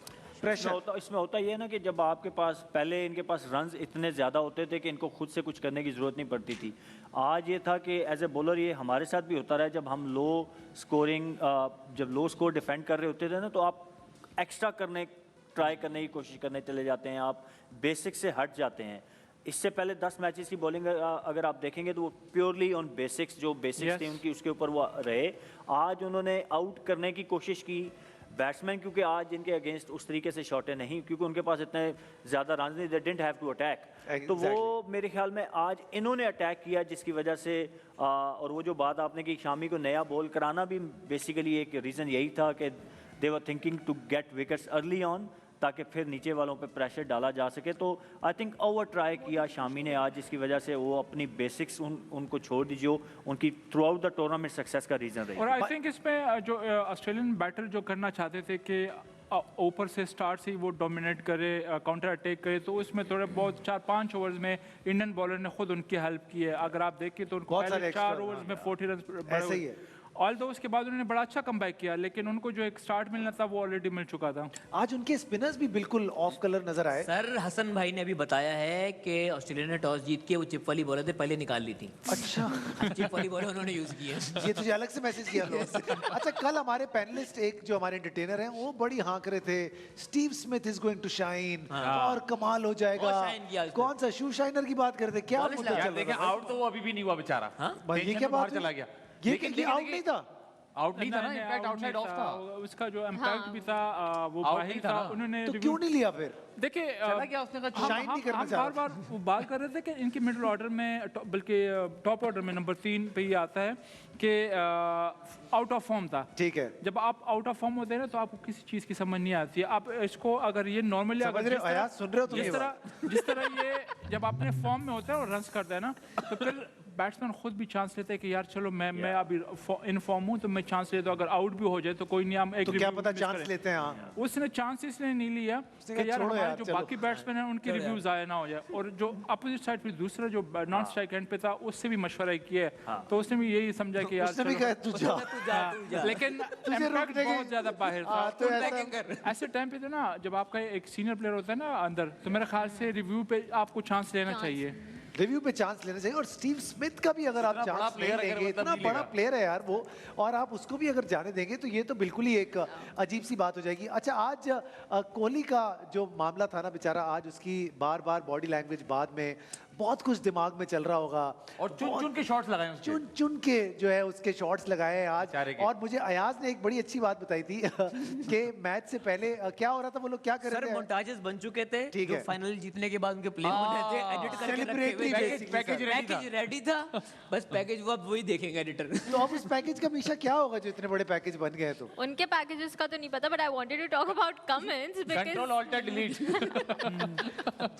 इसमें होता ये है ना कि जब आपके पास पहले इनके पास रन्स इतने ज़्यादा होते थे कि इनको खुद से कुछ करने की ज़रूरत नहीं पड़ती थी। आज ये था कि एज ए बॉलर ये हमारे साथ भी होता रहा, जब हम जब लो स्कोर डिफेंड कर रहे होते थे ना, तो आप एक्स्ट्रा ट्राई करने की कोशिश करने चले जाते हैं, आप बेसिक से हट जाते हैं। इससे पहले 10 मैचेस की बॉलिंग अगर आप देखेंगे तो वो प्योरली ऑन बेसिक्स, जो बेसिक्स थी उनकी उसके ऊपर वो रहे। आज उन्होंने आउट करने की कोशिश की बैट्समैन, क्योंकि आज इनके अगेंस्ट उस तरीके से शॉटें नहीं, क्योंकि उनके पास इतने ज़्यादा रन नहीं, they didn't have to attack. तो वो मेरे ख्याल में आज इन्होंने अटैक किया, जिसकी वजह से और वो जो बात आपने की शामी को नया बॉल कराना भी बेसिकली एक रीज़न यही था कि they were thinking to get wickets early on, ताकि फिर नीचे वालों पे प्रेशर डाला जा सके। तो आई थिंक ओवर ट्राई किया शामी ने आज, जिसकी वजह से वो अपनी बेसिक्स उनको छोड़ दीजिए, उनकी through out the tournament success का रीज़न रही। और आई थिंक इसमें जो ऑस्ट्रेलियन बैटर जो करना चाहते थे कि ऊपर से स्टार्ट से ही वो डोमिनेट करे, काउंटर अटैक करे, तो उसमें थोड़े बहुत 4-5 ओवर्स में इंडियन बॉलर ने खुद उनकी हेल्प की है। अगर आप देखिए तो उनको पहले 4 ओवर्स में 40 रन ऐसे ही है। ऑल्दो उसके बाद उन्होंने बड़ा अच्छा कमबैक किया, लेकिन उनको जो एक स्टार्ट मिलना था वो ऑलरेडी मिल चुका था। आज उनके स्पिनर्स भी बिल्कुल ऑफ कलर नजर आए। सर हसन भाई ने अभी बताया है कि ऑस्ट्रेलिया ने टॉस जीत के वो चिप वाली बॉलर थे पहले निकाल ली थी। अच्छा चिप वाली बॉलर उन्होंने यूज की है। ये तुझे अलग से मैसेज किया था। अच्छा कल हमारे पैनलिस्ट एक जो हमारे एंटरटेनर हैं वो बड़ी हाँक रहे थे, Steve Smith is going to shine और कमाल हो जाएगा। बहुत shine किया उसने। कौन सा शू शाइनर की बात करते, क्या Bonus मुद्दा लगा। चल देखिए रहा है? आउट तो वो अभी भी नहीं हुआ बेचारा। भाई, ये टेंशन क्या में बाहर बात चला हुई? गया। ये लेकिन आउट नहीं था। आउट नहीं था ना, इम्पैक्ट आउटसाइड ऑफ था। उसका जो इम्पैक्ट भी था वो Out बाहर नहीं था। था ना। उन्होंने तो review- क्यों नहीं लिया फिर? देखिए चला गया, उसने कहा Shine नहीं करना हम चाह बार बार वो बात कर रहे थे कि इनके मिडिल ऑर्डर में बल्कि टॉप ऑर्डर में नंबर 3 पे ही आता है कि आउट ऑफ फॉर्म था। ठीक है, जब आप आउट ऑफ फॉर्म होते हैं ना, तो आपको किसी चीज़ की समझ नहीं आती है। आप इसको अगर ये नॉर्मली समझ रहे हो? आया, सुन रहे हो तुम ये जिस तरह ये जब अपने फॉर्म में होता है और रन्स करता है ना, तो फिर बैट्समैन खुद भी चांस लेते हैं कि यार चलो मैं अभी इन फॉर्म हूँ तो मैं चांस लेता हूँ, अगर आउट भी हो जाए तो कोई नहीं, हम एक तो क्या review पता miss चांस करें। लेते हैं। हाँ, उसने चांस इसलिए नहीं लिया उसने कि कहा, यार छोड़ो हमारे यार, जो चलो। बाकी बैट्समैन हैं उनके रिव्यूज आया ना हो जाए। और जो अपोजिट साइड पे दूसरा जो नॉन स्ट्राइक एंड पे था उससे भी मशवरा किया है, तो उसने भी यही समझा कि यार उसने भी चलो। कहा तू जा। हाँ, लेकिन तुझे impact रोकने के- बहुत ज्यादा बाहर था। हाँ, तो ऐसा ऐसे टाइम पे तो ना, जब आपका एक सीनियर प्लेयर होता है ना अंदर, तो मेरे ख्याल से रिव्यू पे आपको चांस लेना चाहिए। रिव्यू पे चांस लेना चाहिए। और स्टीव स्मिथ का भी अगर आप इतना बड़ा चांस नहीं player अगर लेंगे, मतलब इतना नहीं बड़ा लेगा। प्लेयर है यार वो, और आप उसको भी अगर जाने देंगे तो ये तो बिल्कुल ही एक अजीब सी बात हो जाएगी। अच्छा आज कोहली का जो मामला था ना बेचारा, आज उसकी बार बार बॉडी लैंग्वेज बाद में बहुत कुछ दिमाग में चल रहा होगा और चुन के शॉट्स लगाए उसके। चुन चुन के जो है उसके शॉट्स लगाए हैं आज। बेचारे के। और मुझे अयाज ने एक बड़ी अच्छी बात बताई थी कि मैच से पहले क्या हो रहा था, वो लोग क्या कर सर रहे थे? मोन्टाजेस बन चुके थे ठीक जो है। फाइनल जीतने के बाद उनके प्ले होने थे, एडिट करके रखे Celebratory हुए थे। basically, package sir। रेडी था। पैकेज रेडी था, बस पैकेज वो अब वही देखेंगे एडिटर। तो अब उस पैकेज का मीशा क्या होगा जो इतने बड़े पैकेज बन गए तो? उनके पैकेजेस का तो नहीं पता, but I wanted to talk about comments control because alter delete.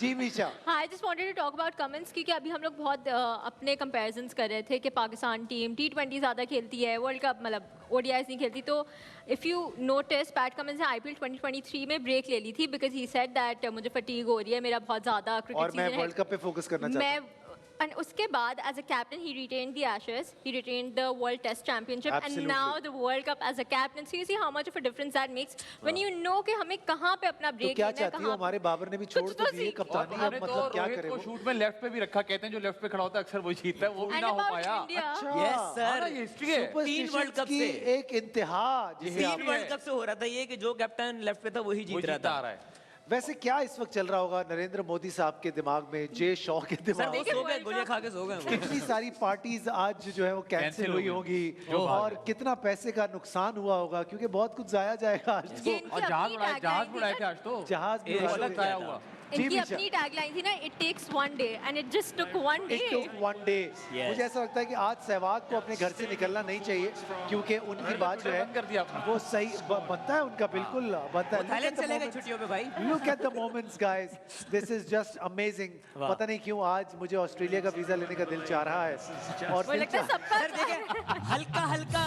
जी मीशा। हाँ, I just wanted to talk about comments क्योंकि अभी हम लोग बहुत अपने कंपैरिजंस कर रहे थे कि पाकिस्तान टीम T20 ज़्यादा खेलती है, वर्ल्ड कप मतलब ODIs नहीं खेलती। तो if you notice PAT Cummins ने IPL 2023 में ब्रेक ले ली थी बिकॉज ही सेड दैट मुझे फटीग हो रही है, मेरा बहुत ज़्यादा क्रिकेट और मैं वर्ल्ड कप पे फोकस करना चाहता हूँ। And उसके बाद as a captain he retained the Ashes, he retained the World Test Championship Absolutely. and now the World Cup as a captain. So you see how much of a difference that makes when you know कि हमें कहाँ पे अपना तो break क्या लेना है, चाहती हो? कहाँ हमारे बाबर ने भी छोड़ कुछ तो तो दिए सी- कप्तानी, अब हमने तो मतलब क्या रोहित करे को वो? शूट में लेफ्ट पे भी रखा, कहते हैं जो लेफ्ट पे खड़ा होता है अक्सर वही जीतता है, वो भी And ना हो about पाया। India, यस हाँ सर, ना, ये हिस्ट्री है। तीन वर्ल्ड कप की से एक इंतहा जिसे आप- 3 वर्ल्ड कप से हो रहा था ये कि जो कैप्टन लेफ्ट पे था वही वो जीत रहा जीतता आ था। रहा है। वैसे क्या इस वक्त चल रहा होगा नरेंद्र मोदी साहब के दिमाग में, जे शॉ के सर दिमाग वो में? सो गए, गोलियां खा के सो गए वो। कितनी सारी पार्टीज आज जो है वो कैंसिल Cancel हुई हो होगी गई। जो बात और है। कितना पैसे का नुकसान हुआ होगा क्योंकि बहुत कुछ जाया जाएगा आज तो। ये इनकी और जहाज अपनी उड़ाए tagline थे आज तो। जहाज भी ये उड़ा अलग दिया। ट्राया हुआ। जी इनकी मीशा। अपनी टैगलाइन थी ना, it takes one day and it just took one day. It took one day. Yes. मुझे ऐसा लगता है कि आज सहवाग को अपने घर से निकलना नहीं चाहिए क्योंकि उनकी बात जो है बंद कर दिया आपने। वो सही बनता है उनका, बिल्कुल बनता है। वो थाईलैंड चले गए छुट्टियों पे भाई। Look at the moments, guys. This is just amazing. वाह। पता नहीं क्यों आज मुझे ऑस्ट्रेलिया का वीजा लेने का दिल चाह रहा है और मुझे दिल लगता है चाह- सबका सर देखिए हल्का हल्का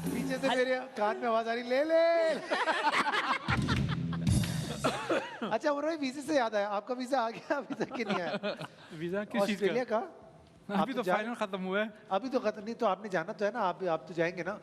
पीछे से मेरे कान में आवाज आ रही, ले ले। अच्छा उन्होंने वीजे से याद आया, आपका वीजा आ गया अभी तक कि नहीं आया? वीज़ा किस चीज़ ऑस्ट्रेलिया का? का अभी आप तो जा- फाइनल खत्म हुआ है, अभी तो खत्म नहीं, तो आपने जाना तो है ना, आप तो जाएंगे ना?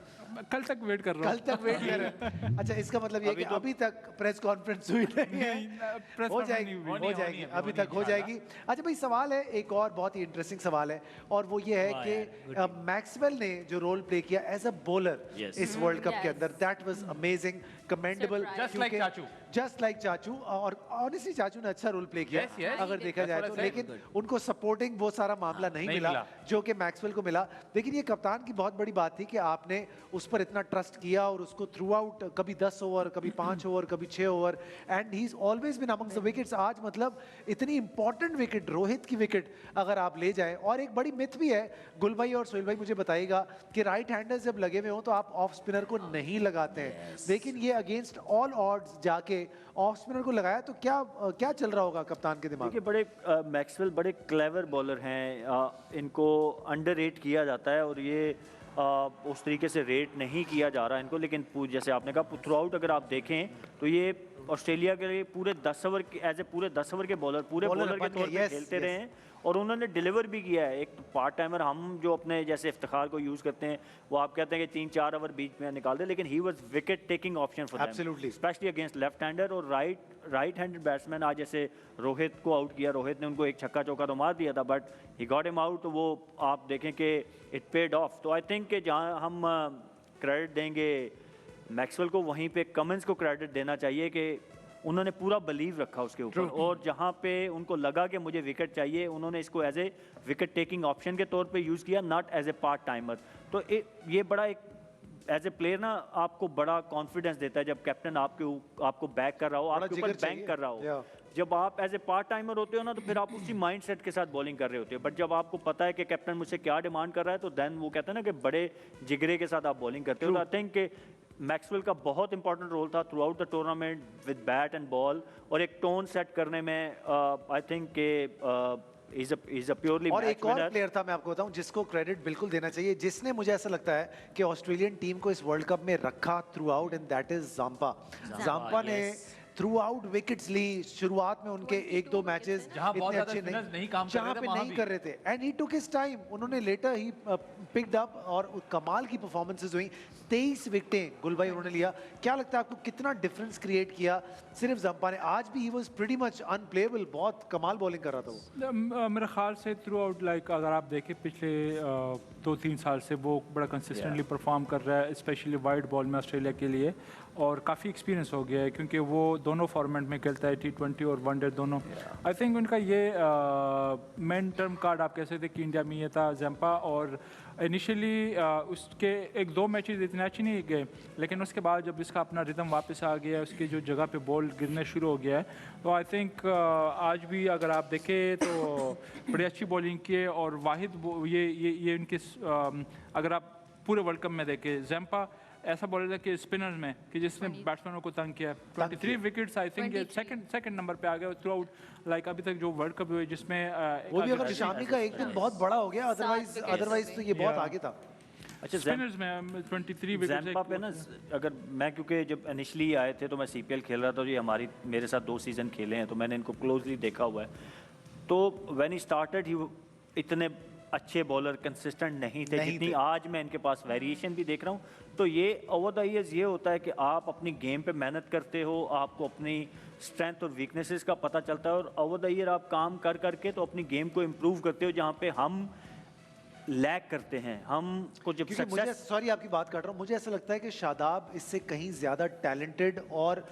कल तक वेट कर रहा कल हूँ। तक वेट कर रहे हैं। अच्छा इसका मतलब ये कि अभी तक प्रेस कॉन्फ्रेंस हुई नहीं है। प्रेस हो जाएगी, नहीं हुई। हो जाएगी, अभी तक हो जाएगी। अच्छा भाई सवाल है एक और बहुत ही इंटरेस्टिंग सवाल है और वो ये है कि मैक्सवेल ने जो रोल प्ले किया एज अ बॉलर Yes. इस वर्ल्ड कप के Yes. अंदर, that was amazing, commendable. Surprise. Just like चाचू। जस्ट लाइक चाचू, और ऑनेस्टली चाचू ने अच्छा रोल प्ले किया Yes, yes. अगर देखा जाए That's तो, what I said. लेकिन उनको सपोर्टिंग वो सारा मामला नहीं नहीं मिला मिला। जो कि मैक्सवेल को मिला। लेकिन ये कप्तान की बहुत बड़ी बात थी कि आपने उस पर इतना ट्रस्ट किया और उसको थ्रू आउट, कभी 10 ओवर, कभी 5 ओवर, कभी 6 over, and he is always been amongst the wickets. आज मतलब इतनी इंपॉर्टेंट विकेट, रोहित की विकेट अगर आप ले जाएं, और एक बड़ी मिथ भी है, गुल भाई और सोहेल भाई मुझे बताइएगा कि राइट हैंडर्स जब लगे हुए हो तो आप ऑफ स्पिनर को नहीं लगाते हैं, लेकिन ये अगेंस्ट ऑल ऑड्स जाके ऑफ स्पिनर को लगाया, तो क्या चल रहा होगा कप्तान के दिमाग देखिए में? बड़े मैक्सवेल बड़े क्लेवर बॉलर हैं, इनको अंडररेट किया जाता है और ये उस तरीके से रेट नहीं किया जा रहा इनको, लेकिन जैसे आपने कहा थ्रू आउट अगर आप देखें तो ये ऑस्ट्रेलिया के लिए पूरे 10 ओवर के एज ए पूरे 10 ओवर के बॉलर Bowler बॉलर के बन तौर गए, पे yes, खेलते yes. रहे हैं और उन्होंने डिलीवर भी किया है। एक तो पार्ट टाइमर हम जो अपने जैसे इफ्तिखार को यूज़ करते हैं वो आप कहते हैं कि 3-4 ओवर बीच में निकाल दे, लेकिन he was wicket taking option for Absolutely. Specially against left hander और राइट हैंडेड बैट्समैन। आज जैसे रोहित को आउट किया, रोहित ने उनको एक छक्का चौका तो मार दिया था but he got him out, तो वो आप देखें कि इट पेड ऑफ। तो आई थिंक कि जहाँ हम क्रेडिट देंगे मैक्सवेल को, वहीं पे कमिंस को क्रेडिट देना चाहिए कि उन्होंने पूरा बिलीव रखा उसके ऊपर, और जहाँ पे उनको लगा कि मुझे विकेट चाहिए उन्होंने इसको as a wicket taking option के तौर पे यूज़ किया, not as a part timer. तो ये बड़ा एक एज ए प्लेयर ना आपको बड़ा कॉन्फिडेंस देता है जब कैप्टन आपको बैक कर रहा हो, बड़ा आपके जिगर ऊपर बैंक चाहिए। कर रहा हो। Yeah. जब आप एज ए पार्ट टाइमर होते हो ना तो फिर आप उसी माइंड सेट के साथ बॉलिंग कर रहे होते हो, बट जब आपको पता है कि कैप्टन मुझसे क्या डिमांड कर रहा है तो देन वो कहते हैं ना कि बड़े जिगरे के साथ आप बॉलिंग करते हो। तो आई थिंक कि मैक्सवेल का बहुत इंपॉर्टेंट रोल था through out the tournament with bat and ball, और एक टोन सेट करने में आई थिंक के इज अ प्योरली और एक और प्लेयर था, मैं आपको बताऊं, जिसको क्रेडिट बिल्कुल देना चाहिए, जिसने मुझे ऐसा लगता है कि ऑस्ट्रेलियन टीम को इस वर्ल्ड कप में रखा throughout, and that is Zampa ने थ्रू आउट विकेट्स ली। शुरुआत में उनके 1-2 मैचेस जहां बहुत इतने ज्यादा अच्छे spinners नहीं काम कर जहां रहे थे, पे वहां नहीं भी। कर रहे थे, and he took his time. उन्होंने लेटर ही पिक्ड अप और कमाल की परफॉर्मेंसेस हुई। 23 विकेटें गुल भाई उन्होंने लिया। क्या लगता है आपको कितना डिफरेंस क्रिएट किया सिर्फ जंपा ने? आज भी he was pretty much unplayable, बहुत कमाल बॉलिंग कर रहा था वो। मेरे ख्याल से थ्रू आउट, लाइक अगर आप देखें पिछले 2-3 साल से वो बड़ा कंसिस्टेंटली परफॉर्म कर रहा है, स्पेशली वाइड बॉल में ऑस्ट्रेलिया के लिए, और काफ़ी एक्सपीरियंस हो गया है क्योंकि वो दोनों फॉर्मेट में खेलता है, T20 और वनडे दोनों। आई थिंक उनका ये मेन टर्म कार्ड आप कह सकते हैं कि इंडिया में ये था जैम्पा, और इनिशियली उसके 1-2 मैचेस इतने अच्छे नहीं गए, लेकिन उसके बाद जब इसका अपना रिदम वापस आ गया, उसकी जो जगह पे बॉल गिरने शुरू हो गया है, तो आई थिंक आज भी अगर आप देखें तो बड़ी अच्छी बॉलिंग की है। और वाहिद ये इनके अगर आप पूरे वर्ल्ड कप में देखें, जैम्पा ऐसा बॉलर है कि स्पिनर्स में कि जिसने बैट्समैनों को तंग किया। 23 wickets I think second number पे आ गया थ्रू आउट, लाइक अभी तक जो वर्ल्ड कप हुए जिसमें वो भी अगर शामी का एक दिन बहुत बड़ा हो गया, अदरवाइज तो ये बहुत आगे था। अच्छा, स्पिनर्स में 23 विकेट्स जैम्पा पे ना, अगर मैं क्योंकि जब इनिशियली आए थे तो मैं CPL खेल रहा था, ये मेरे साथ 2 सीज़न खेले हैं, तो मैंने इनको क्लोजली देखा हुआ है। तो व्हेन ही स्टार्टेड ही इतने अच्छे बॉलर कंसिस्टेंट नहीं थे जितनी आज मैं इनके पास वेरिएशन भी देख रहा हूँ। तो ये ओवर द ईयर्स ये होता है कि आप अपनी गेम पे मेहनत करते हो, आपको अपनी स्ट्रेंथ और वीकनेसेस का पता चलता है, और ओवर द ईयर आप काम कर करके तो अपनी गेम को इम्प्रूव करते हो, जहाँ पे हम लैग करते हैं। हम को जब मुझे, सॉरी आपकी बात काट रहा हूँ, मुझे ऐसा लगता है कि शादाब इससे कहीं ज्यादा टैलेंटेड और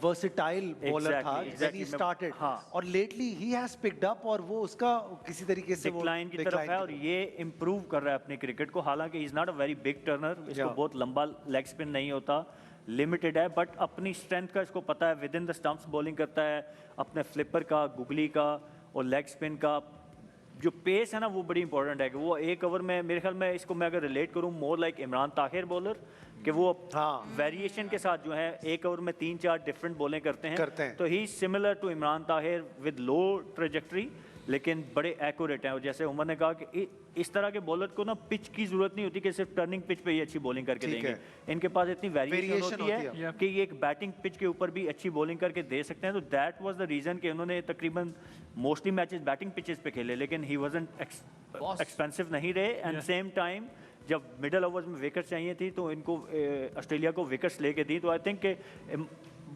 वर्सेटाइल बॉलर था व्हेन ही स्टार्टेड, और lately he has picked up, और वो उसका किसी तरीके से डिक्लाइन की तरफ है, और ये इम्प्रूव कर रहा है अपने क्रिकेट को। हालांकि he is not a very big Turner, इसको बहुत लंबा लेग स्पिन नहीं होता, लिमिटेड है, बट अपनी स्ट्रेंथ का इसको पता है, with in the stumps bowling करता है, अपने फ्लिपर का, गुगली का और लेग स्पिन का जो पेस है ना, वो बड़ी इंपॉर्टेंट है कि वो एक ओवर में, मेरे ख्याल में इसको मैं अगर रिलेट करूँ more like Imran Tahir bowler, कि वो वेरिएशन के साथ जो है एक ओवर में 3-4 डिफरेंट बॉलें करते हैं। तो he similar to Imran Tahir with low trajectory, लेकिन बड़े एक्यूरेट हैं। और जैसे उमर ने कहा कि इस तरह के बॉलर को ना पिच की जरूरत नहीं होती कि सिर्फ टर्निंग पिच पे ही अच्छी बॉलिंग करके देंगे, इनके पास इतनी वेरिएशन होती है कि ये एक बैटिंग पिच के ऊपर भी अच्छी बॉलिंग करके दे सकते हैं। तो दैट वाज द रीजन कि उन्होंने तकरीबन मोस्टली मैचेस बैटिंग पिचेस पे खेले, लेकिन ही वाजंट एक्सपेंसिव नहीं रहे। एंड सेम टाइम जब मिडल ओवर्स में विकेट चाहिए थी तो इनको ऑस्ट्रेलिया को विकेट्स लेके दी। तो I think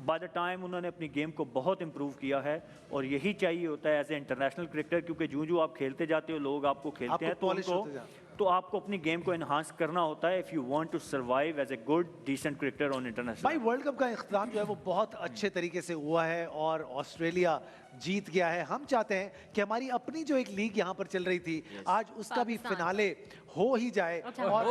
by the time उन्होंने अपनी गेम को बहुत इंप्रूव किया है, और यही चाहिए होता है एज ए इंटरनेशनल क्रिकेटर, क्योंकि जो आप खेलते जाते हो लोग आपको खेलते हैं, तो आपको अपनी गेम को एनहांस करना होता है if you want to survive as a good decent cricketer on international. भाई वर्ल्ड कप का इख्तिताम जो है वो बहुत अच्छे तरीके से हुआ है और ऑस्ट्रेलिया जीत गया है। हम चाहते हैं कि हमारी अपनी जो एक लीग यहाँ पर चल रही थी आज उसका भी फिनाले हो ही जाए, और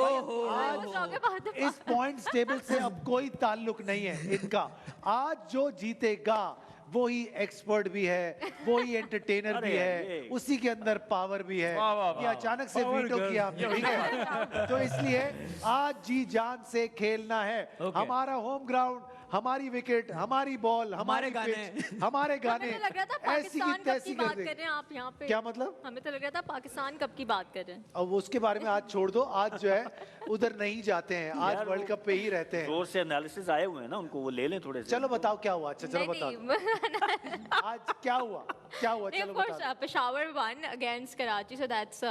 आज इस पॉइंट्स टेबल से अब कोई ताल्लुक नहीं है इनका। आज जो जीतेगा वो ही एक्सपर्ट भी है, वो ही एंटरटेनर भी है, उसी के अंदर पावर भी है। ये अचानक से वीटो किया आपने, ठीक है? तो इसलिए आज जी जान से खेलना है। हमारा होम ग्राउंड, हमारी विकेट, हमारी बॉल, हमारे गाने, हमारे गाने। हमें तो लग रहा था पाकिस्तान कप की बात कर रहे हैं आप यहाँ पे। क्या मतलब? हमें तो लग रहा था पाकिस्तान कप की बात कर रहे हैं। अब उसके बारे में आज छोड़ दो, आज जो है उधर नहीं जाते हैं, आज वर्ल्ड कप पे ही रहते हैं। जोर से एनालिसिस आए हुए हैं ना, उनको वो ले लें थोड़े से। चलो बताओ क्या हुआ। अच्छा चलो बताओ आज क्या हुआ, क्या हुआ, चलो बताओ। Peshawar one against Karachi, so that's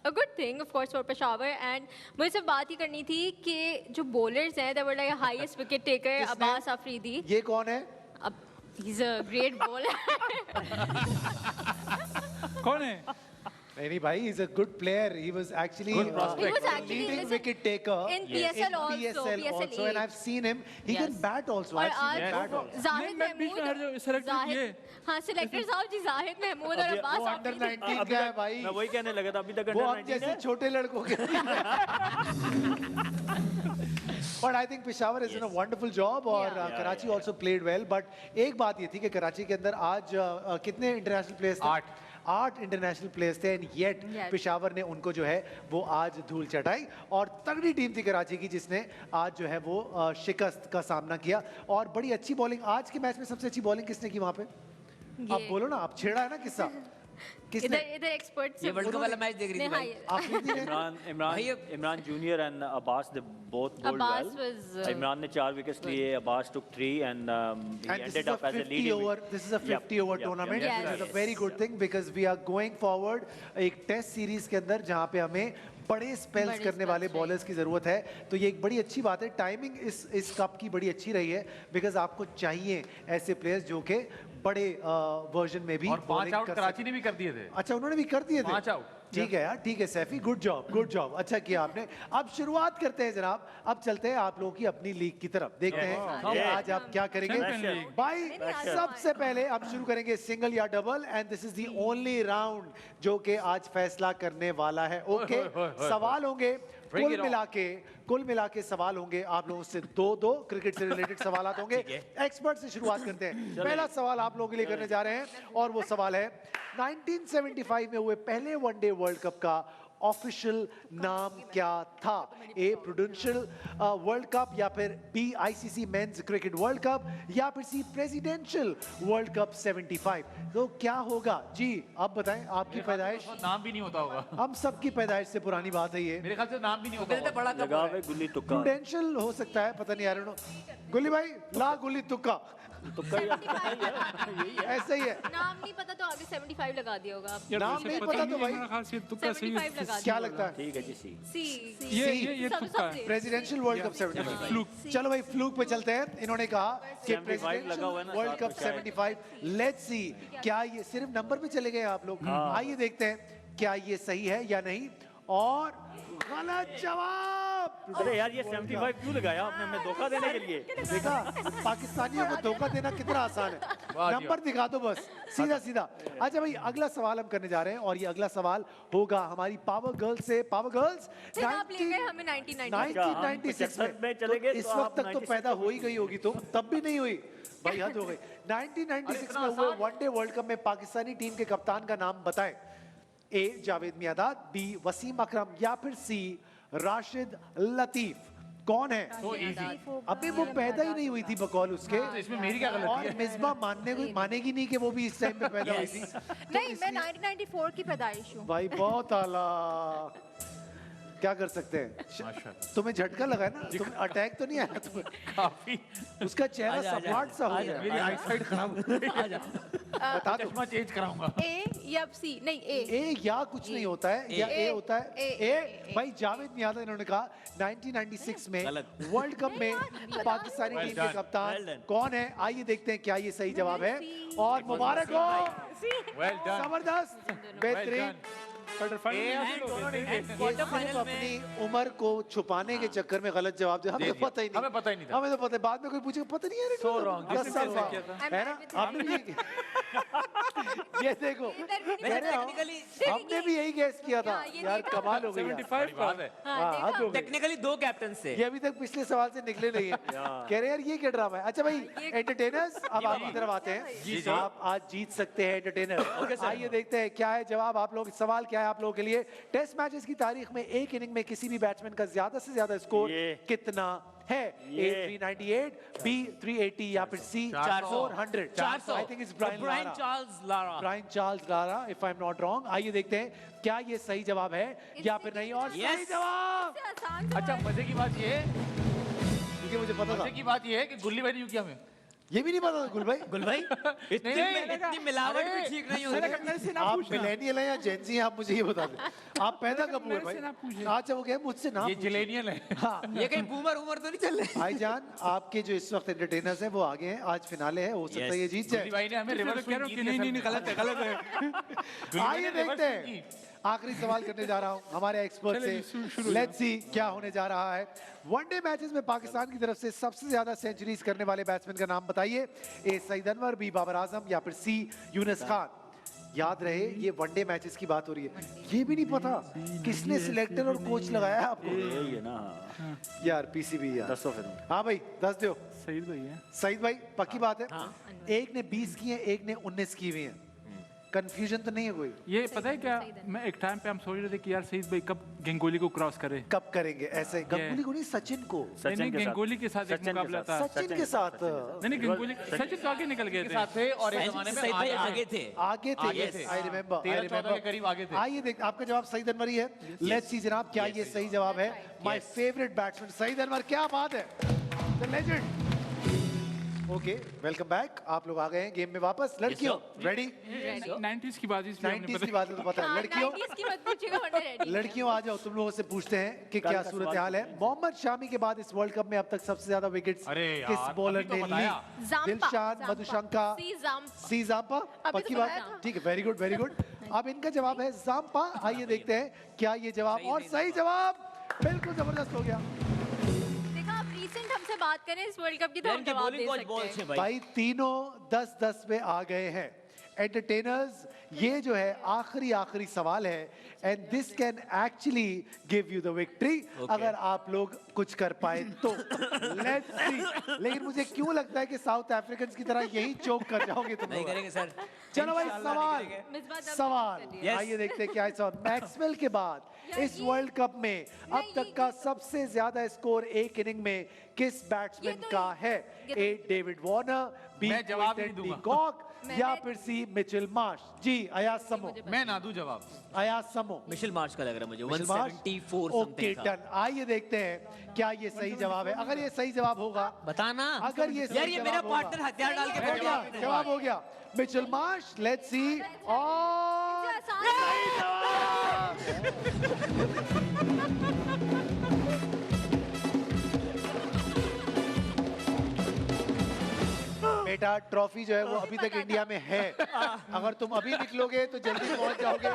a good thing of course for Peshawar, and मुझे सिर्फ बात ही करनी थी कि जो bowlers हैं they were like highest wicket taker Abbas Afridi. ये कौन है? अब he's a great bowler। कौन है? नहीं भाई, he's a good player. He was actually leading wicket taker in PSL also, and I've seen him. He can bat also. और आज जाहिद महमूद, हाँ सिलेक्टर साहब जी, जाहिद महमूद और अब्बास अंडर 19 का है भाई। मैं वही कहने लगा था, अभी तक वो अंडर हम 19 जैसे छोटे लड़कों के। But I think Peshawar has done a wonderful job, और Karachi also played well. But एक बात ये थी कि कराची के अंदर आज कितने इंटरनेशनल प्लेयर्स थे? 8 इंटरनेशनल प्लेयर्स थे, एंड येट पेशावर ने उनको जो है वो आज धूल चटाई। और तगड़ी टीम थी कराची की जिसने आज जो है वो शिकस्त का सामना किया, और बड़ी अच्छी बॉलिंग। आज के मैच में सबसे अच्छी बॉलिंग किसने की वहाँ पे? आप बोलो ना, आप छेड़ा है ना किस्सा। इधर एक्सपर्ट्स ये वर्ल्ड कप वाला मैच देख रही थी भाई। Imran junior and Abbas they both bowled well. Imran ने 4 विकेट्स लिए, Abbas took 3 and he ended up as a leading over. This is a 50 over tournament. This is a very good thing because we are going forward एक test series के अंदर जहाँ पे हमें बड़े spells करने वाले बॉलर्स की ज़रूरत है। तो ये एक बड़ी अच्छी बात है। टाइमिंग इस कप की बड़ी अच्छी रही है बिकॉज आपको चाहिए ऐसे प्लेयर्स जो कि बड़े वर्जन में भी और 5 bowling आउट कर कराची ने भी कर दिए थे। अच्छा उन्होंने भी कर दिए थे 5 आउट। ठीक है यार, ठीक है सैफी, गुड जॉब, अच्छा किया आपने। अब शुरुआत करते हैं जनाब, अब चलते हैं आप लोगों की अपनी लीग की तरफ, देखते हैं कि आज आप क्या करेंगे। Champion League। भाई सबसे पहले हम शुरू करेंगे सिंगल या double, and this is the only round जो कि आज फैसला करने वाला है। ओके, सवाल होंगे कुल मिला के सवाल होंगे आप लोगों से दो क्रिकेट से रिलेटेड सवाल होंगे। एक्सपर्ट से शुरुआत करते हैं। पहला सवाल आप लोगों के लिए करने जा रहे हैं और वो सवाल है 1975 में हुए पहले वनडे वर्ल्ड कप का ऑफिशियल नाम क्या था? ए प्रूडेंशियल वर्ल्ड कप, या फिर B ICC men's cricket world cup, या फिर सी प्रेसिडेंशियल वर्ल्ड कप 75। तो क्या होगा जी, आप बताएं। आपकी पैदाइश, नाम भी नहीं होता होगा। हम सबकी पैदाइश से पुरानी बात है ये। मेरे ख्याल से नाम भी नहीं होता होगा। बड़ा लगा हुआ है गुल्ली तुक्का। प्रूडेंशियल हो सकता है, पता नहीं, आई डोंट नो। गुल्ली भाई ला गुल्ली तुक्का, तुक्का ही ऐसा ही है। नाम नहीं पता तो आगे 75 लगा दिया होगा आप। नाम नहीं पता तो भाई मेरा ख्याल से तुक्का सही है। 75 लगा क्या लगता है? ठीक है जी, सी। सी ये तुक्का है। Presidential world cup 75। फ्लूक। चलो भाई फ्लूक पे चलते हैं। इन्होंने कहा कि 75 लगा हुआ है ना, वर्ल्ड कप साथ में 75। लेट्स सी, क्या ये सिर्फ नंबर पे चले गए आप लोग? आइए देखते हैं क्या ये सही है या नहीं। और गलत जवाब। अरे यार, ये 75 क्यों लगाया आपने हमें धोखा देने के लिए? देखा, पाकिस्तानियों को धोखा देना कितना आसान है। नंबर दिखा दो बस, सीधा सीधा। अच्छा भाई, अगला सवाल हम करने जा रहे हैं और ये अगला सवाल होगा हमारी पावर गर्ल्स से। पावर गर्ल्स फिर आप ले गए हमें 1996 1996 में चले गए तो इस तो वक्त आप तक तो 96 पैदा हो ही गई होगी तुम, तब भी नहीं हुई भाई, हद हो गई। 1996 में हुए वनडे वर्ल्ड कप में पाकिस्तानी टीम के कप्तान का नाम बताएं। ए जावेद मियादाद, बी वसीम अकरम, या फिर सी राशिद लतीफ। कौन है? तो इजी। अभी वो पैदा ही नहीं हुई थी बकौल उसके। तो इसमें मेरी क्या गलती और है? मिसबा मानेगी नहीं कि वो भी इस टाइम पे पैदा हुई थी। नहीं, मैं 1994 की पैदाइश हूँ। भाई बहुत आला, क्या कर सकते हैं। तुम्हें झटका लगा है ना, तुम अटैक तो नहीं आया तुम्हें? काफी। उसका चेहरा स्मार्ट सा हो गया। मेरी आईसाइट खराब बता दो, चश्मा चेंज कराऊंगा। ए या सी? नहीं, ए या कुछ नहीं होता है, या ए होता है। ए भाई जावेद मियादाद, इन्होंने कहा 1996 में वर्ल्ड कप में पाकिस्तानी टीम के कप्तान कौन है? आइए देखते हैं क्या ये सही जवाब है। और मुबारक हो, वेल डन। जबरदस्त, बेहतरीन। क्वार्टर फाइनल सिर्फ अपनी उम्र को छुपाने के चक्कर में गलत जवाब दिया। हमें तो पता ही नहीं, हमें पता ही नहीं था। हमें तो पता है, बाद में कोई पूछे पता नहीं है। So wrong. 10 साल बाद है ना, आपने भी ये देखो, कह रहे हम, हमने भी यही गैस किया था यार, कमाल हो गई यार। 75 बात है। हाँ, हद हो गई। टेक्निकली 2 कैप्टन से। ये अभी तक पिछले सवाल से निकले नहीं है। कह रहे यार ये क्या ड्रामा है। अच्छा भाई, एंटरटेनर्स अब आपकी तरफ आते हैं। आप आज जीत सकते हैं एंटरटेनर। आइए देखते हैं क्या है जवाब आप लोग, सवाल क्या है आप लोगों के लिए। टेस्ट मैचेस की तारीख में एक इनिंग में किसी भी बैट्समैन का ज्यादा से ज्यादा स्कोर कितना है? ए 398, बी 380, या फिर C 400। 400। I think it's Brian Charles Lara. Brian Charles Lara, if I am not wrong. आइए देखते हैं क्या ये सही जवाब है या फिर नहीं। और सही जवाब। अच्छा, मजे की बात ये है, क्योंकि मुझे पता था, मजे की बात ये है कि गुल्ली भाई ने यूं किया हमें। ये भी नहीं पता था गुल भाई। इतनी मिलावट भी ठीक नहीं होती। आप मिलेनियल हैं या जेंजी हैं, आप मुझे ये बता दें। आप पैदा कब हुए भाई? अच्छा वो क्या मुझसे नाम ये जिलेनियल है। हाँ ये कहीं बूमर उमर तो नहीं चल रहे? भाईजान, आपके जो इस वक्त एंटरटेनर्स हैं वो आगे हैं, आज फिनाले है, हो सकता है ये जीत गुल्ली जाए। भाई ने हमें रिवर्स कह रहा हूं कि नहीं गलत है, गलत है। आइए देखते हैं, आखिरी सवाल करने जा रहा हूं हमारे एक्सपर्ट से। लेट्स सी क्या होने जा रहा है। वनडे मैचेस में पाकिस्तान की तरफ से सबसे ज्यादा सेंचुरीज करने वाले बैट्समैन का नाम बताइए। ए सईद अनवर, बी बाबर आजम, या फिर सी यूनुस खान। याद रहे ये वनडे मैचेस की बात हो रही है, ये भी नहीं पता किसने सिलेक्टर और कोच लगाया है आपको। यही है ना। यार पीसीबी यार। 10 फिर हाँ भाई 10 दो। सईद भाई है। सईद भाई पक्की बात है। एक ने 20 की है, एक ने 19 की हुई है। कंफ्यूजन तो नहीं है कोई? ये पता है क्या, मैं एक टाइम पे हम सोच रहे थे कि यार सईद भाई कब गंगोली को क्रॉस करे। कब करेंगे ऐसे? गंगूली को नहीं, सचिन को। नहीं, गंगोली के साथ एक मुकाबला था। सचिन के साथ नहीं, गंगोली सचिन तो आगे निकल गए थे। साथ थे और एक जमाने में सईद भाई आगे थे। आगे थे। आई रिमेम्बर, 13-14 के करीब आगे थे। आइए देख, आपका जवाब सईद अनवर ही है। लेट्स सी जनाब क्या ये सही जवाब है। My favourite batsman Saeed Anwar, क्या बात है, the legend. Okay, welcome back. आप लोग आ गए हैं गेम में वापस। लड़कियों रेडी? 90s की बात इसलिए हमने 90s की बात है तो पता है। लड़कियों 90s की मत पूछिएगा, वरना ready। लड़कियों आ जाओ, तुम लोगों से पूछते हैं कि क्या का सूरत सवाल हाल है। मोहम्मद शामी के बाद इस वर्ल्ड कप में अब तक सबसे ज्यादा विकेट्स अरे यार, किस बॉलर अभी तो ने ली? बताया। Zampa, Dilshad Zampa. मधुशंका, सी जाम्पा। सी जाम्पा, अभी तो पक्की बताया बात? था। ठीक है, वेरी गुड वेरी गुड। अब इनका जवाब है जाम्पा। आइए देखते हैं क्या ये जवाब, और सही जवाब बिल्कुल जबरदस्त हो गया। देखा, आप recent हमसे बात करें इस वर्ल्ड कप की तो हम इनकी जवाब बॉलिंग दे बहुत सकते बॉल हैं। से भाई भाई तीनों 10-10 में आ गए हैं। एंटरटेनर्स, ये जो है आखिरी सवाल है, and this can actually give you the victory अगर आप लोग कुछ कर पाए तो। Let's see. लेकिन मुझे क्यों लगता है कि साउथ अफ्रीकन की तरह यही चोक कर जाओगे तुम नहीं लोग। करेंगे सर। चलो भाई, सवाल मिसबा जब सवाल कर दिया। आइए देखते हैं क्या है सवाल। मैक्सवेल के बाद यार इस ये- वर्ल्ड कप में अब नहीं, तक का सबसे ज्यादा स्कोर एक इनिंग में किस बैट्समैन ये तो- का है? ये तो- ए डेविड वार्नर, बी मैं जवाब ही नहीं क्विंटन डी दूंगा। कॉक, या मैंने- फिर सी मिचेल मार्श। जी अयाज समो, मैं ना दूं जवाब। अयाज समो। मिशेल मार्श का लग रहा है मुझे। Mitchell Marsh? 174 ओके समथिंग था। डन। आइए देखते हैं क्या ये सही जवाब है। अगर ये सही जवाब होगा, बताना अगर ये यार, सही ये मेरा जवाब होगा- पार्टनर हथियार डाल के हो बैठ गया, गया। जवाब हो गया। Mitchell Marsh, let's see. और आसान सही जवाब। बेटा, ट्रॉफी जो है वो अभी तक इंडिया में है। अगर तुम अभी निकलोगे तो जल्दी पहुंच जाओगे,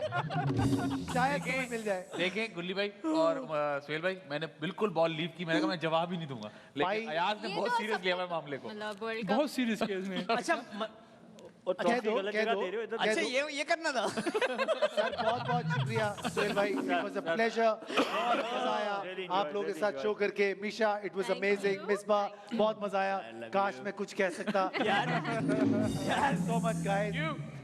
शायद तुम्हें मिल जाए। देखिए गुल्ली भाई और सुहेल भाई, मैंने बिल्कुल बॉल लीव की। मैंने कहा मैं जवाब ही नहीं दूंगा, भाई, लेकिन अयाज ने ये बहुत तो सीरियस सब- लिया हुआ है मामले को। मतलब वर्ल्ड कप बहुत सीरियस केस में। अच्छा और कह ट्रॉफी दो, गलत कह जगह दो। दे रहे हो इधर। कह अच्छा दो। ये करना था। सर बहुत बहुत शुक्रिया सुहेल भाई, इट वाज अ प्लेजर। बहुत मजा आया Really enjoyed, आप लोगों के really साथ enjoyed. शो करके। Misha, it was Thank amazing. you. Misbah, बहुत मजा आया। love काश you. मैं कुछ कह सकता। So much guys,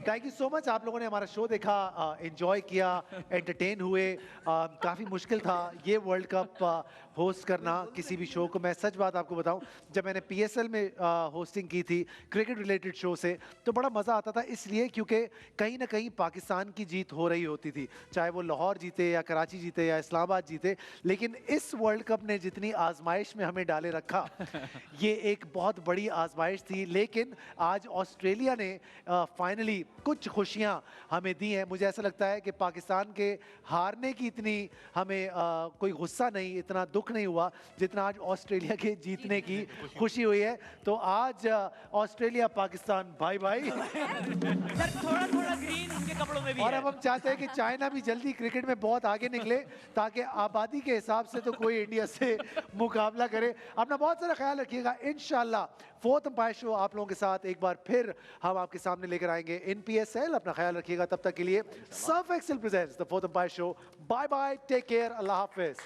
thank you so much. आप लोगों ने हमारा शो देखा, एंजॉय किया, एंटरटेन हुए। काफ़ी मुश्किल था ये वर्ल्ड कप होस्ट करना किसी भी शो को। मैं सच बात आपको बताऊं, जब मैंने PSL में होस्टिंग की थी क्रिकेट रिलेटेड शो से, तो बड़ा मज़ा आता था, इसलिए क्योंकि कहीं ना कहीं पाकिस्तान की जीत हो रही होती थी, चाहे वो लाहौर जीते या कराची जीते या इस्लामाबाद जीते। लेकिन इस वर्ल्ड कप ने जितनी आजमाइश में हमें डाले रखा, ये एक बहुत बड़ी आजमाइश थी। लेकिन आज ऑस्ट्रेलिया ने फाइनली कुछ खुशियां हमें दी हैं। मुझे ऐसा लगता है कि पाकिस्तान के हारने की इतनी हमें कोई गुस्सा नहीं, इतना दुख नहीं हुआ जितना आज ऑस्ट्रेलिया के जीतने की खुशी हुई है। तो आज Australia Pakistan bye bye. Sir थोड़ा थोड़ा ग्रीन उनके कपड़ों में भी और है। अब हम चाहते हैं कि चाइना भी जल्दी क्रिकेट में बहुत आगे निकले, ताकि आबादी के हिसाब से तो कोई इंडिया से मुकाबला करे। अपना बहुत सारा ख्याल रखिएगा। इंशाल्लाह फोर्थ अंपायर शो आप लोगों के साथ एक बार फिर हम आपके सामने लेकर आएंगे इन PSL। अपना ख्याल रखिएगा। तब तक के लिए Surf Excel presents the fourth umpire show. Bye bye, take care, Allah Hafiz.